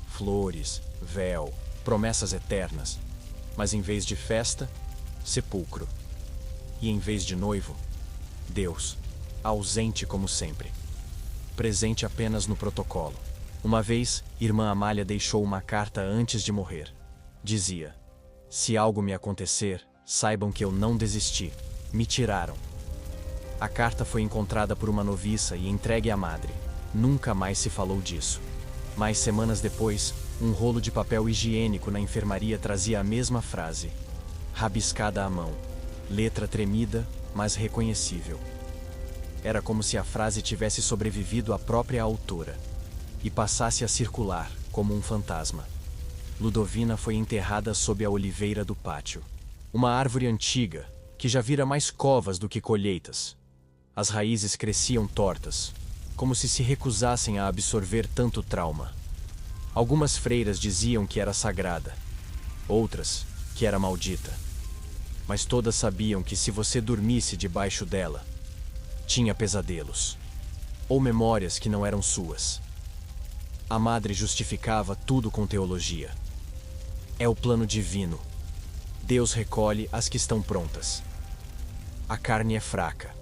Flores, véu, promessas eternas, mas em vez de festa, sepulcro. E em vez de noivo, Deus, ausente como sempre, presente apenas no protocolo. Uma vez, irmã Amália deixou uma carta antes de morrer. Dizia: "Se algo me acontecer, saibam que eu não desisti. Me tiraram." A carta foi encontrada por uma noviça e entregue à madre. Nunca mais se falou disso. Mas semanas depois, um rolo de papel higiênico na enfermaria trazia a mesma frase, rabiscada à mão, letra tremida, mas reconhecível. Era como se a frase tivesse sobrevivido à própria autora e passasse a circular como um fantasma. Ludovina foi enterrada sob a oliveira do pátio, uma árvore antiga que já vira mais covas do que colheitas. As raízes cresciam tortas, como se recusassem a absorver tanto trauma. Algumas freiras diziam que era sagrada, outras que era maldita. Mas todas sabiam que se você dormisse debaixo dela, tinha pesadelos, ou memórias que não eram suas. A madre justificava tudo com teologia. É o plano divino. Deus recolhe as que estão prontas. A carne é fraca,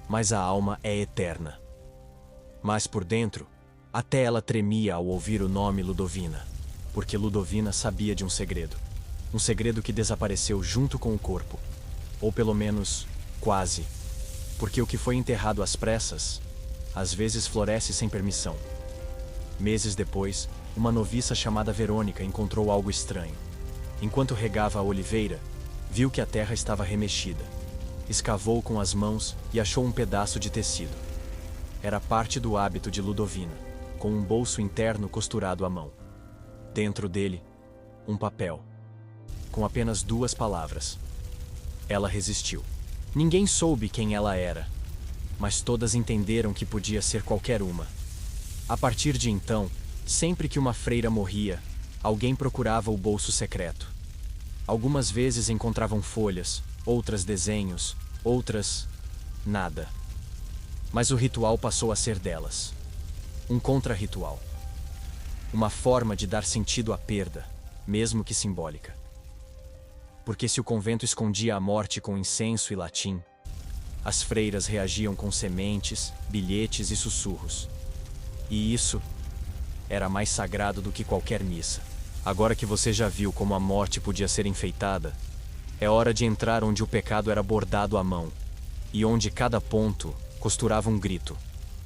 mas a alma é eterna. Mas por dentro, até ela tremia ao ouvir o nome Ludovina, porque Ludovina sabia de um segredo que desapareceu junto com o corpo, ou pelo menos, quase, porque o que foi enterrado às pressas, às vezes floresce sem permissão. Meses depois, uma noviça chamada Verônica encontrou algo estranho. Enquanto regava a oliveira, viu que a terra estava remexida. Escavou com as mãos e achou um pedaço de tecido. Era parte do hábito de Ludovina, com um bolso interno costurado à mão. Dentro dele, um papel, com apenas 2 palavras. Ela resistiu. Ninguém soube quem ela era, mas todas entenderam que podia ser qualquer uma. A partir de então, sempre que uma freira morria, alguém procurava o bolso secreto. Algumas vezes encontravam folhas, outras desenhos, outras Nada. Mas o ritual passou a ser delas. Um contra-ritual. Uma forma de dar sentido à perda, mesmo que simbólica. Porque se o convento escondia a morte com incenso e latim, as freiras reagiam com sementes, bilhetes e sussurros. E isso era mais sagrado do que qualquer missa. Agora que você já viu como a morte podia ser enfeitada, é hora de entrar onde o pecado era bordado à mão, e onde cada ponto costurava um grito.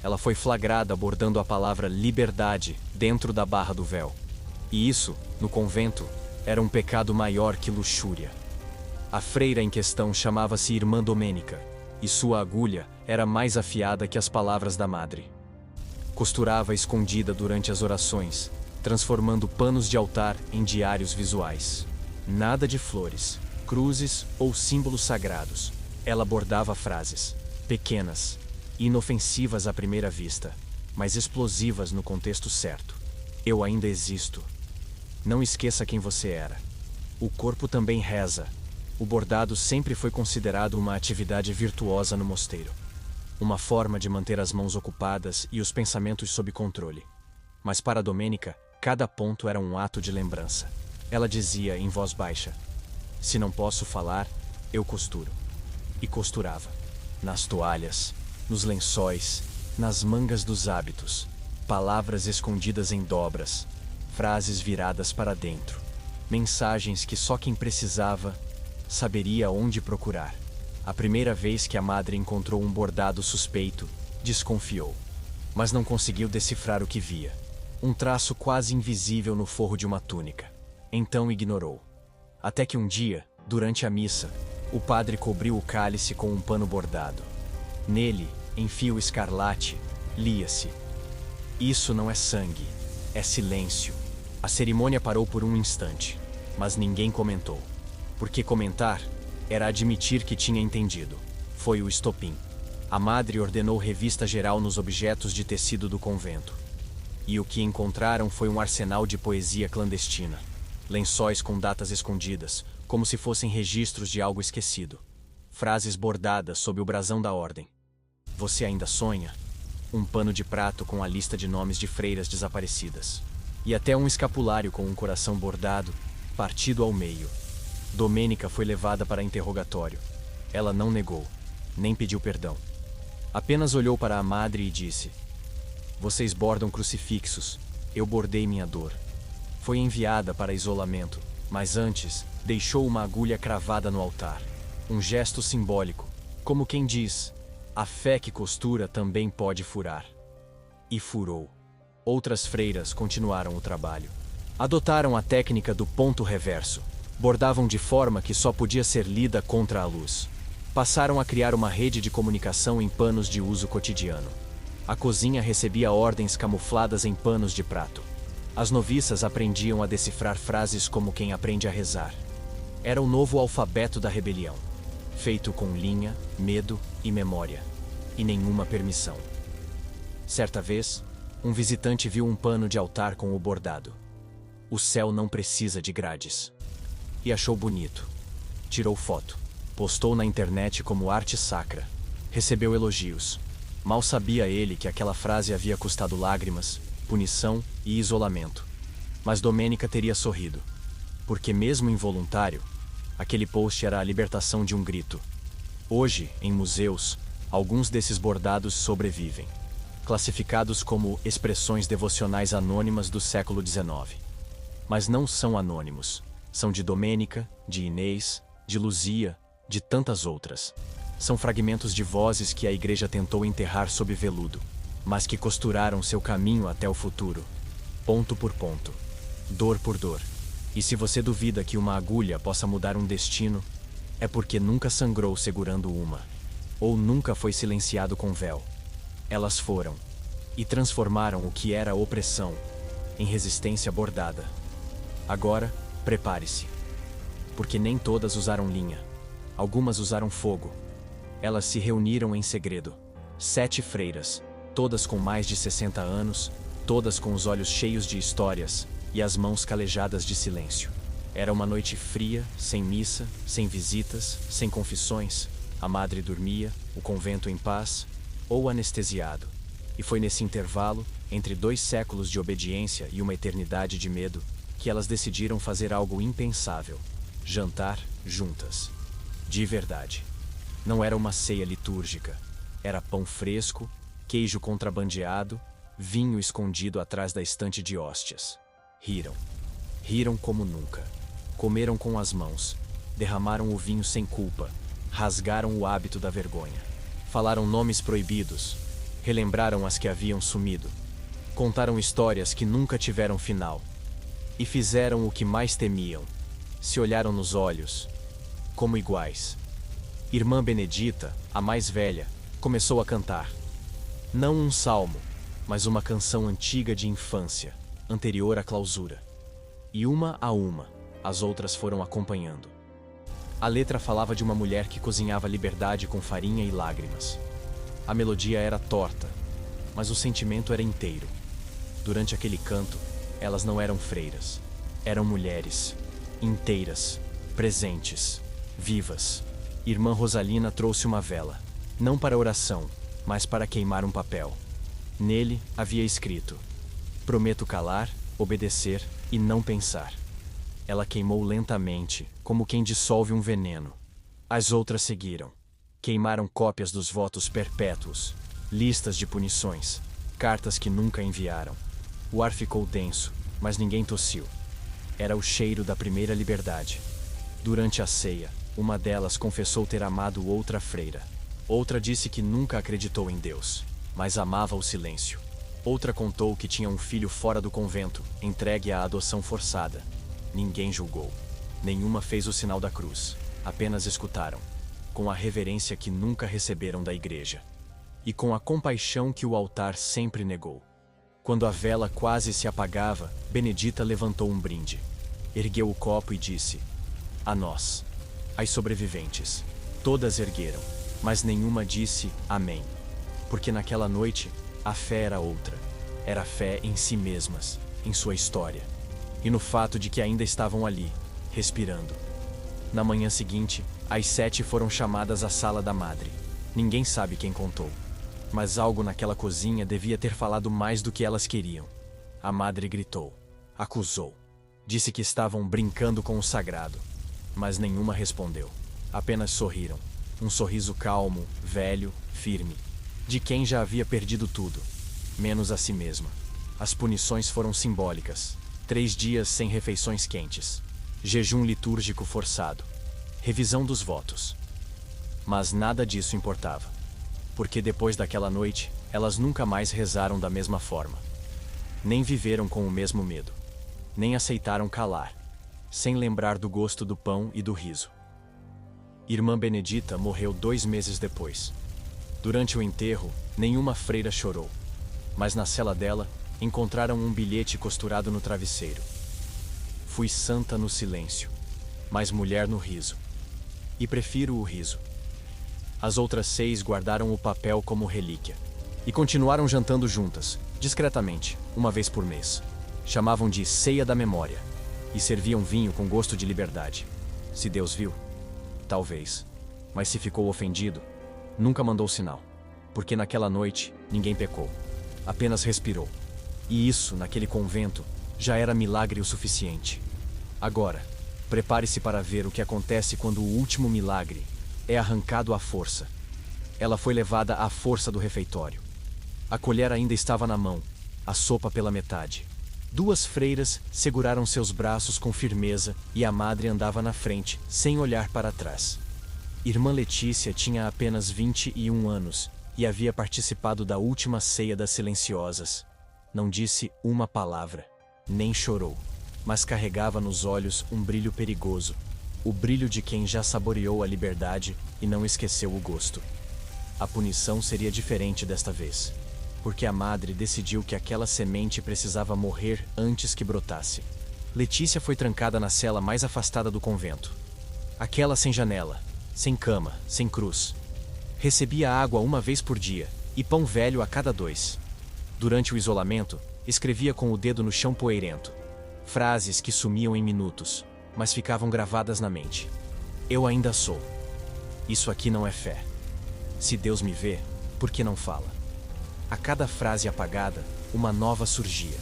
Ela foi flagrada bordando a palavra liberdade dentro da barra do véu. E isso, no convento, era um pecado maior que luxúria. A freira em questão chamava-se Irmã Domênica, e sua agulha era mais afiada que as palavras da madre. Costurava escondida durante as orações, transformando panos de altar em diários visuais. Nada de flores, cruzes ou símbolos sagrados. Ela bordava frases, pequenas, inofensivas à primeira vista, mas explosivas no contexto certo. Eu ainda existo. Não esqueça quem você era. O corpo também reza. O bordado sempre foi considerado uma atividade virtuosa no mosteiro. Uma forma de manter as mãos ocupadas e os pensamentos sob controle. Mas para Domênica, cada ponto era um ato de lembrança. Ela dizia em voz baixa: "Se não posso falar, eu costuro." E costurava. Nas toalhas, nos lençóis, nas mangas dos hábitos, palavras escondidas em dobras, frases viradas para dentro, mensagens que só quem precisava saberia onde procurar. A primeira vez que a madre encontrou um bordado suspeito, desconfiou, mas não conseguiu decifrar o que via. Um traço quase invisível no forro de uma túnica. Então ignorou. Até que um dia, durante a missa, o padre cobriu o cálice com um pano bordado. Nele, em fio escarlate, lia-se: "Isso não é sangue, é silêncio." A cerimônia parou por um instante, mas ninguém comentou. Porque comentar era admitir que tinha entendido. Foi o estopim. A madre ordenou revista geral nos objetos de tecido do convento. E o que encontraram foi um arsenal de poesia clandestina. Lençóis com datas escondidas, como se fossem registros de algo esquecido. Frases bordadas sob o brasão da ordem. "Você ainda sonha?" Um pano de prato com a lista de nomes de freiras desaparecidas. E até um escapulário com um coração bordado, partido ao meio. Domênica foi levada para interrogatório. Ela não negou, nem pediu perdão. Apenas olhou para a madre e disse: "Vocês bordam crucifixos, eu bordei minha dor." Foi enviada para isolamento, mas antes deixou uma agulha cravada no altar. Um gesto simbólico, como quem diz: "A fé que costura também pode furar." E furou. Outras freiras continuaram o trabalho. Adotaram a técnica do ponto reverso. Bordavam de forma que só podia ser lida contra a luz. Passaram a criar uma rede de comunicação em panos de uso cotidiano. A cozinha recebia ordens camufladas em panos de prato. As noviças aprendiam a decifrar frases como quem aprende a rezar. Era o novo alfabeto da rebelião, feito com linha, medo e memória, e nenhuma permissão. Certa vez, um visitante viu um pano de altar com o bordado: "O céu não precisa de grades." E achou bonito. Tirou foto. Postou na internet como arte sacra. Recebeu elogios. Mal sabia ele que aquela frase havia custado lágrimas, punição e isolamento. Mas Domênica teria sorrido. Porque mesmo involuntário, aquele post era a libertação de um grito. Hoje, em museus, alguns desses bordados sobrevivem, classificados como expressões devocionais anônimas do século XIX. Mas não são anônimos. São de Domênica, de Inês, de Luzia, de tantas outras. São fragmentos de vozes que a igreja tentou enterrar sob veludo, mas que costuraram seu caminho até o futuro, ponto por ponto, dor por dor. E se você duvida que uma agulha possa mudar um destino, é porque nunca sangrou segurando uma, ou nunca foi silenciado com véu. Elas foram, e transformaram o que era opressão em resistência bordada. Agora, prepare-se. Porque nem todas usaram linha. Algumas usaram fogo. Elas se reuniram em segredo. 7 freiras, todas com mais de 60 anos, todas com os olhos cheios de histórias e as mãos calejadas de silêncio. Era uma noite fria, sem missa, sem visitas, sem confissões, A madre dormia, o convento em paz, ou anestesiado. E foi nesse intervalo, entre 2 séculos de obediência e uma eternidade de medo, que elas decidiram fazer algo impensável: jantar juntas. De verdade. Não era uma ceia litúrgica. Era pão fresco, queijo contrabandeado, vinho escondido atrás da estante de hóstias. Riram. Riram como nunca. Comeram com as mãos. Derramaram o vinho sem culpa. Rasgaram o hábito da vergonha. Falaram nomes proibidos. Relembraram as que haviam sumido. Contaram histórias que nunca tiveram final. E fizeram o que mais temiam. Se olharam nos olhos, como iguais. Irmã Benedita, a mais velha, começou a cantar. Não um salmo, mas uma canção antiga de infância, anterior à clausura. E uma a uma, as outras foram acompanhando. A letra falava de uma mulher que cozinhava liberdade com farinha e lágrimas. A melodia era torta, mas o sentimento era inteiro. Durante aquele canto, elas não eram freiras. Eram mulheres, inteiras, presentes, vivas. Irmã Rosalina trouxe uma vela, não para oração, mas para queimar um papel. Nele havia escrito: prometo calar, obedecer e não pensar. Ela queimou lentamente, como quem dissolve um veneno. As outras seguiram. Queimaram cópias dos votos perpétuos, listas de punições, cartas que nunca enviaram. O ar ficou denso, mas ninguém tossiu. Era o cheiro da primeira liberdade. Durante a ceia, uma delas confessou ter amado outra freira. Outra disse que nunca acreditou em Deus, mas amava o silêncio. Outra contou que tinha um filho fora do convento, entregue à adoção forçada. Ninguém julgou. Nenhuma fez o sinal da cruz. Apenas escutaram, com a reverência que nunca receberam da igreja. E com a compaixão que o altar sempre negou. Quando a vela quase se apagava, Benedita levantou um brinde. Ergueu o copo e disse: a nós, as sobreviventes. Todas ergueram, mas nenhuma disse amém. Porque naquela noite, a fé era outra. Era fé em si mesmas, em sua história. E no fato de que ainda estavam ali, respirando. Na manhã seguinte, as 7 foram chamadas à sala da madre. Ninguém sabe quem contou. Mas algo naquela cozinha devia ter falado mais do que elas queriam. A madre gritou, acusou. Disse que estavam brincando com o sagrado. Mas nenhuma respondeu. Apenas sorriram. Um sorriso calmo, velho, firme. De quem já havia perdido tudo, menos a si mesma. As punições foram simbólicas. 3 dias sem refeições quentes. Jejum litúrgico forçado. Revisão dos votos. Mas nada disso importava. Porque depois daquela noite, elas nunca mais rezaram da mesma forma. Nem viveram com o mesmo medo. Nem aceitaram calar, sem lembrar do gosto do pão e do riso. Irmã Benedita morreu 2 meses depois. Durante o enterro, nenhuma freira chorou. Mas na cela dela, encontraram um bilhete costurado no travesseiro. Fui santa no silêncio, mas mulher no riso. E prefiro o riso. As outras 6 guardaram o papel como relíquia. E continuaram jantando juntas, discretamente, uma vez por mês. Chamavam de ceia da memória. E serviam vinho com gosto de liberdade. Se Deus viu? Talvez. Mas se ficou ofendido, nunca mandou sinal. Porque naquela noite, ninguém pecou. Apenas respirou. E isso, naquele convento, já era milagre o suficiente. Agora, prepare-se para ver o que acontece quando o último milagre é arrancado à força. Ela foi levada à força do refeitório. A colher ainda estava na mão, a sopa pela metade. 2 freiras seguraram seus braços com firmeza e a madre andava na frente, sem olhar para trás. Irmã Letícia tinha apenas 21 anos e havia participado da última ceia das silenciosas. Não disse uma palavra, nem chorou, mas carregava nos olhos um brilho perigoso, o brilho de quem já saboreou a liberdade e não esqueceu o gosto. A punição seria diferente desta vez, porque a madre decidiu que aquela semente precisava morrer antes que brotasse. Letícia foi trancada na cela mais afastada do convento. Aquela sem janela, sem cama, sem cruz. Recebia água 1 vez por dia e pão velho a cada 2. Durante o isolamento, escrevia com o dedo no chão poeirento. Frases que sumiam em minutos, mas ficavam gravadas na mente. Eu ainda sou. Isso aqui não é fé. Se Deus me vê, por que não fala? A cada frase apagada, uma nova surgia,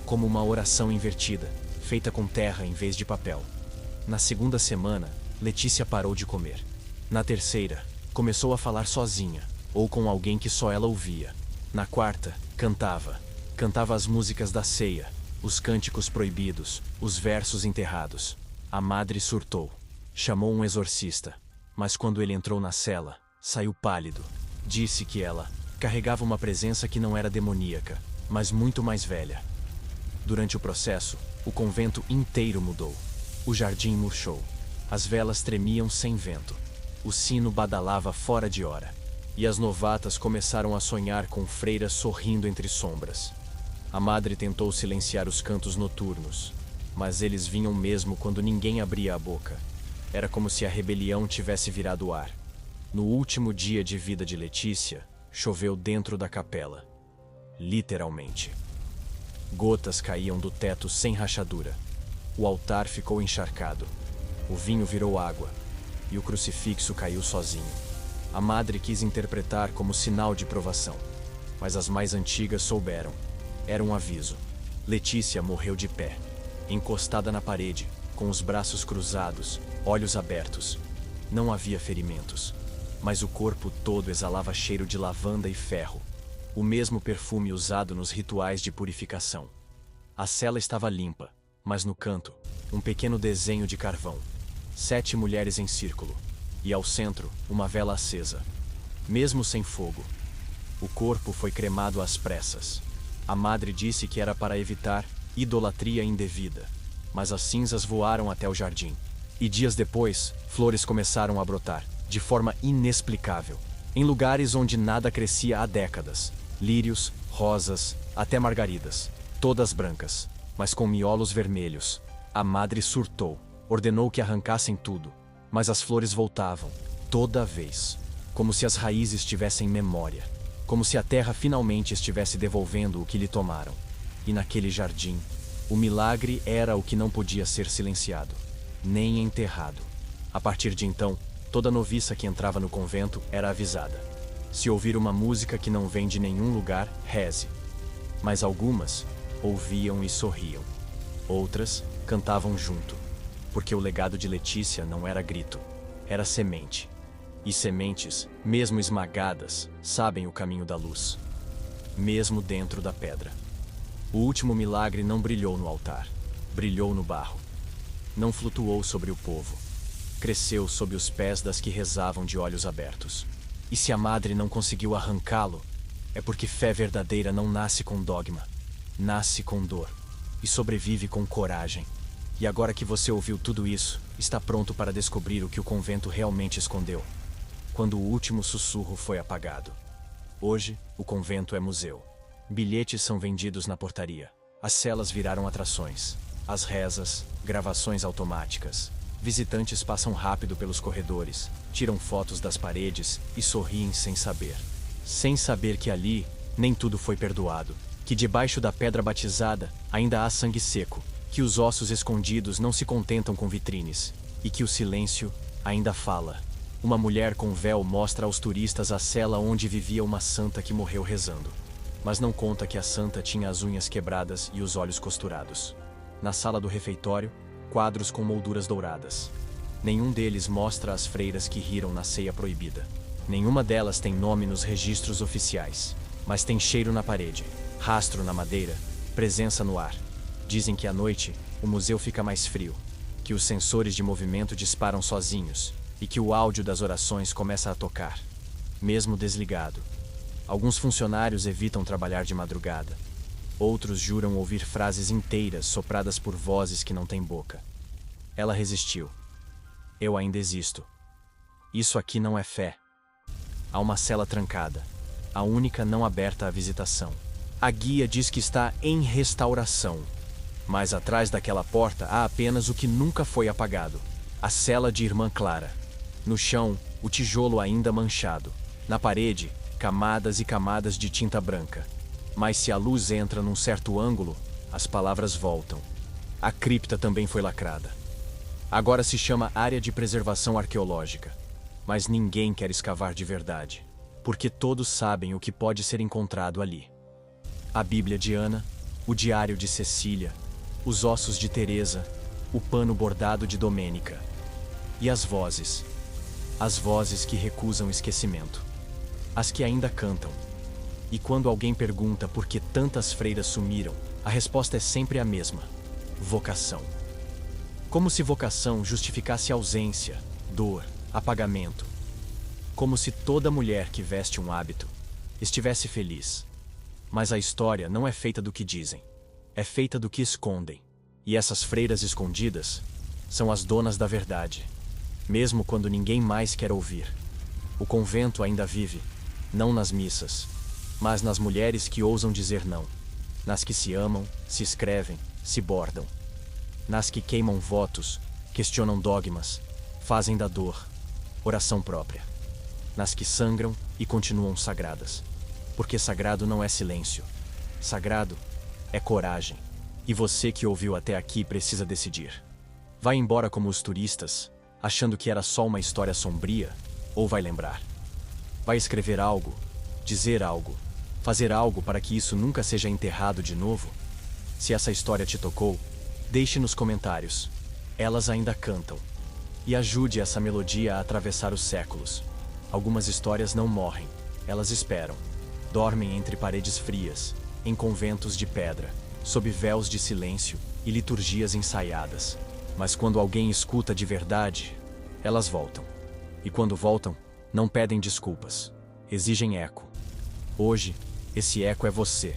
como uma oração invertida, feita com terra em vez de papel. Na segunda semana, Letícia parou de comer. Na terceira, começou a falar sozinha, ou com alguém que só ela ouvia. Na quarta, cantava. Cantava as músicas da ceia, os cânticos proibidos, os versos enterrados. A madre surtou. Chamou um exorcista, mas quando ele entrou na cela, saiu pálido. Disse que ela carregava uma presença que não era demoníaca, mas muito mais velha. Durante o processo, o convento inteiro mudou. O jardim murchou. As velas tremiam sem vento. O sino badalava fora de hora. E as novatas começaram a sonhar com freiras sorrindo entre sombras. A madre tentou silenciar os cantos noturnos, mas eles vinham mesmo quando ninguém abria a boca. Era como se a rebelião tivesse virado o ar. No último dia de vida de Letícia, choveu dentro da capela. Literalmente. Gotas caíam do teto sem rachadura. O altar ficou encharcado. O vinho virou água. E o crucifixo caiu sozinho. A madre quis interpretar como sinal de provação. Mas as mais antigas souberam. Era um aviso. Letícia morreu de pé, encostada na parede, com os braços cruzados, olhos abertos. Não havia ferimentos, mas o corpo todo exalava cheiro de lavanda e ferro, o mesmo perfume usado nos rituais de purificação. A cela estava limpa, mas no canto, um pequeno desenho de carvão. 7 mulheres em círculo, e ao centro, uma vela acesa. Mesmo sem fogo, o corpo foi cremado às pressas. A madre disse que era para evitar idolatria indevida, mas as cinzas voaram até o jardim. E dias depois, flores começaram a brotar, de forma inexplicável, em lugares onde nada crescia há décadas. Lírios, rosas, até margaridas, todas brancas, mas com miolos vermelhos. A madre surtou, ordenou que arrancassem tudo, mas as flores voltavam, toda vez, como se as raízes tivessem memória, como se a terra finalmente estivesse devolvendo o que lhe tomaram. E naquele jardim, o milagre era o que não podia ser silenciado, nem enterrado. A partir de então, toda noviça que entrava no convento era avisada. Se ouvir uma música que não vem de nenhum lugar, reze. Mas algumas ouviam e sorriam. Outras cantavam junto, porque o legado de Letícia não era grito, era semente. E sementes, mesmo esmagadas, sabem o caminho da luz, mesmo dentro da pedra. O último milagre não brilhou no altar, brilhou no barro. Não flutuou sobre o povo, cresceu sob os pés das que rezavam de olhos abertos. E se a madre não conseguiu arrancá-lo, é porque fé verdadeira não nasce com dogma, nasce com dor e sobrevive com coragem. E agora que você ouviu tudo isso, está pronto para descobrir o que o convento realmente escondeu, quando o último sussurro foi apagado. Hoje, o convento é museu. Bilhetes são vendidos na portaria. As celas viraram atrações. As rezas, gravações automáticas. Visitantes passam rápido pelos corredores, tiram fotos das paredes e sorriem sem saber. Sem saber que ali, nem tudo foi perdoado. Que debaixo da pedra batizada, ainda há sangue seco. Que os ossos escondidos não se contentam com vitrines. E que o silêncio ainda fala. Uma mulher com véu mostra aos turistas a cela onde vivia uma santa que morreu rezando. Mas não conta que a santa tinha as unhas quebradas e os olhos costurados. Na sala do refeitório, quadros com molduras douradas. Nenhum deles mostra as freiras que riram na ceia proibida. Nenhuma delas tem nome nos registros oficiais. Mas tem cheiro na parede, rastro na madeira, presença no ar. Dizem que à noite, o museu fica mais frio, que os sensores de movimento disparam sozinhos e que o áudio das orações começa a tocar, mesmo desligado. Alguns funcionários evitam trabalhar de madrugada. Outros juram ouvir frases inteiras sopradas por vozes que não têm boca. Ela resistiu. Eu ainda existo. Isso aqui não é fé. Há uma cela trancada, a única não aberta à visitação. A guia diz que está em restauração. Mas atrás daquela porta há apenas o que nunca foi apagado. A cela de Irmã Clara. No chão, o tijolo ainda manchado. Na parede, camadas e camadas de tinta branca. Mas se a luz entra num certo ângulo, as palavras voltam. A cripta também foi lacrada. Agora se chama Área de Preservação Arqueológica. Mas ninguém quer escavar de verdade, porque todos sabem o que pode ser encontrado ali. A Bíblia de Ana, o diário de Cecília, os ossos de Teresa, o pano bordado de Domênica. E as vozes que recusam esquecimento, as que ainda cantam. E quando alguém pergunta por que tantas freiras sumiram, a resposta é sempre a mesma: vocação. Como se vocação justificasse ausência, dor, apagamento. Como se toda mulher que veste um hábito estivesse feliz. Mas a história não é feita do que dizem, é feita do que escondem. E essas freiras escondidas são as donas da verdade, mesmo quando ninguém mais quer ouvir. O convento ainda vive, não nas missas, mas nas mulheres que ousam dizer não, nas que se amam, se escrevem, se bordam, nas que queimam votos, questionam dogmas, fazem da dor oração própria, nas que sangram e continuam sagradas. Porque sagrado não é silêncio, sagrado é coragem. E você que ouviu até aqui precisa decidir. Vai embora como os turistas, achando que era só uma história sombria, ou vai lembrar? Vai escrever algo, dizer algo, fazer algo para que isso nunca seja enterrado de novo? Se essa história te tocou, deixe nos comentários. Elas ainda cantam. E ajude essa melodia a atravessar os séculos. Algumas histórias não morrem, elas esperam. Dormem entre paredes frias, em conventos de pedra, sob véus de silêncio e liturgias ensaiadas. Mas quando alguém escuta de verdade, elas voltam. E quando voltam, não pedem desculpas, exigem eco. Hoje, esse eco é você.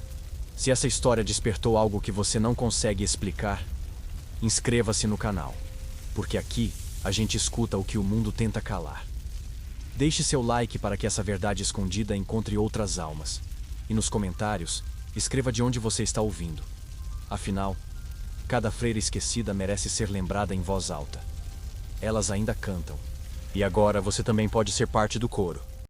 Se essa história despertou algo que você não consegue explicar, inscreva-se no canal, porque aqui a gente escuta o que o mundo tenta calar. Deixe seu like para que essa verdade escondida encontre outras almas. E nos comentários, escreva de onde você está ouvindo. Afinal, cada freira esquecida merece ser lembrada em voz alta. Elas ainda cantam. E agora você também pode ser parte do coro.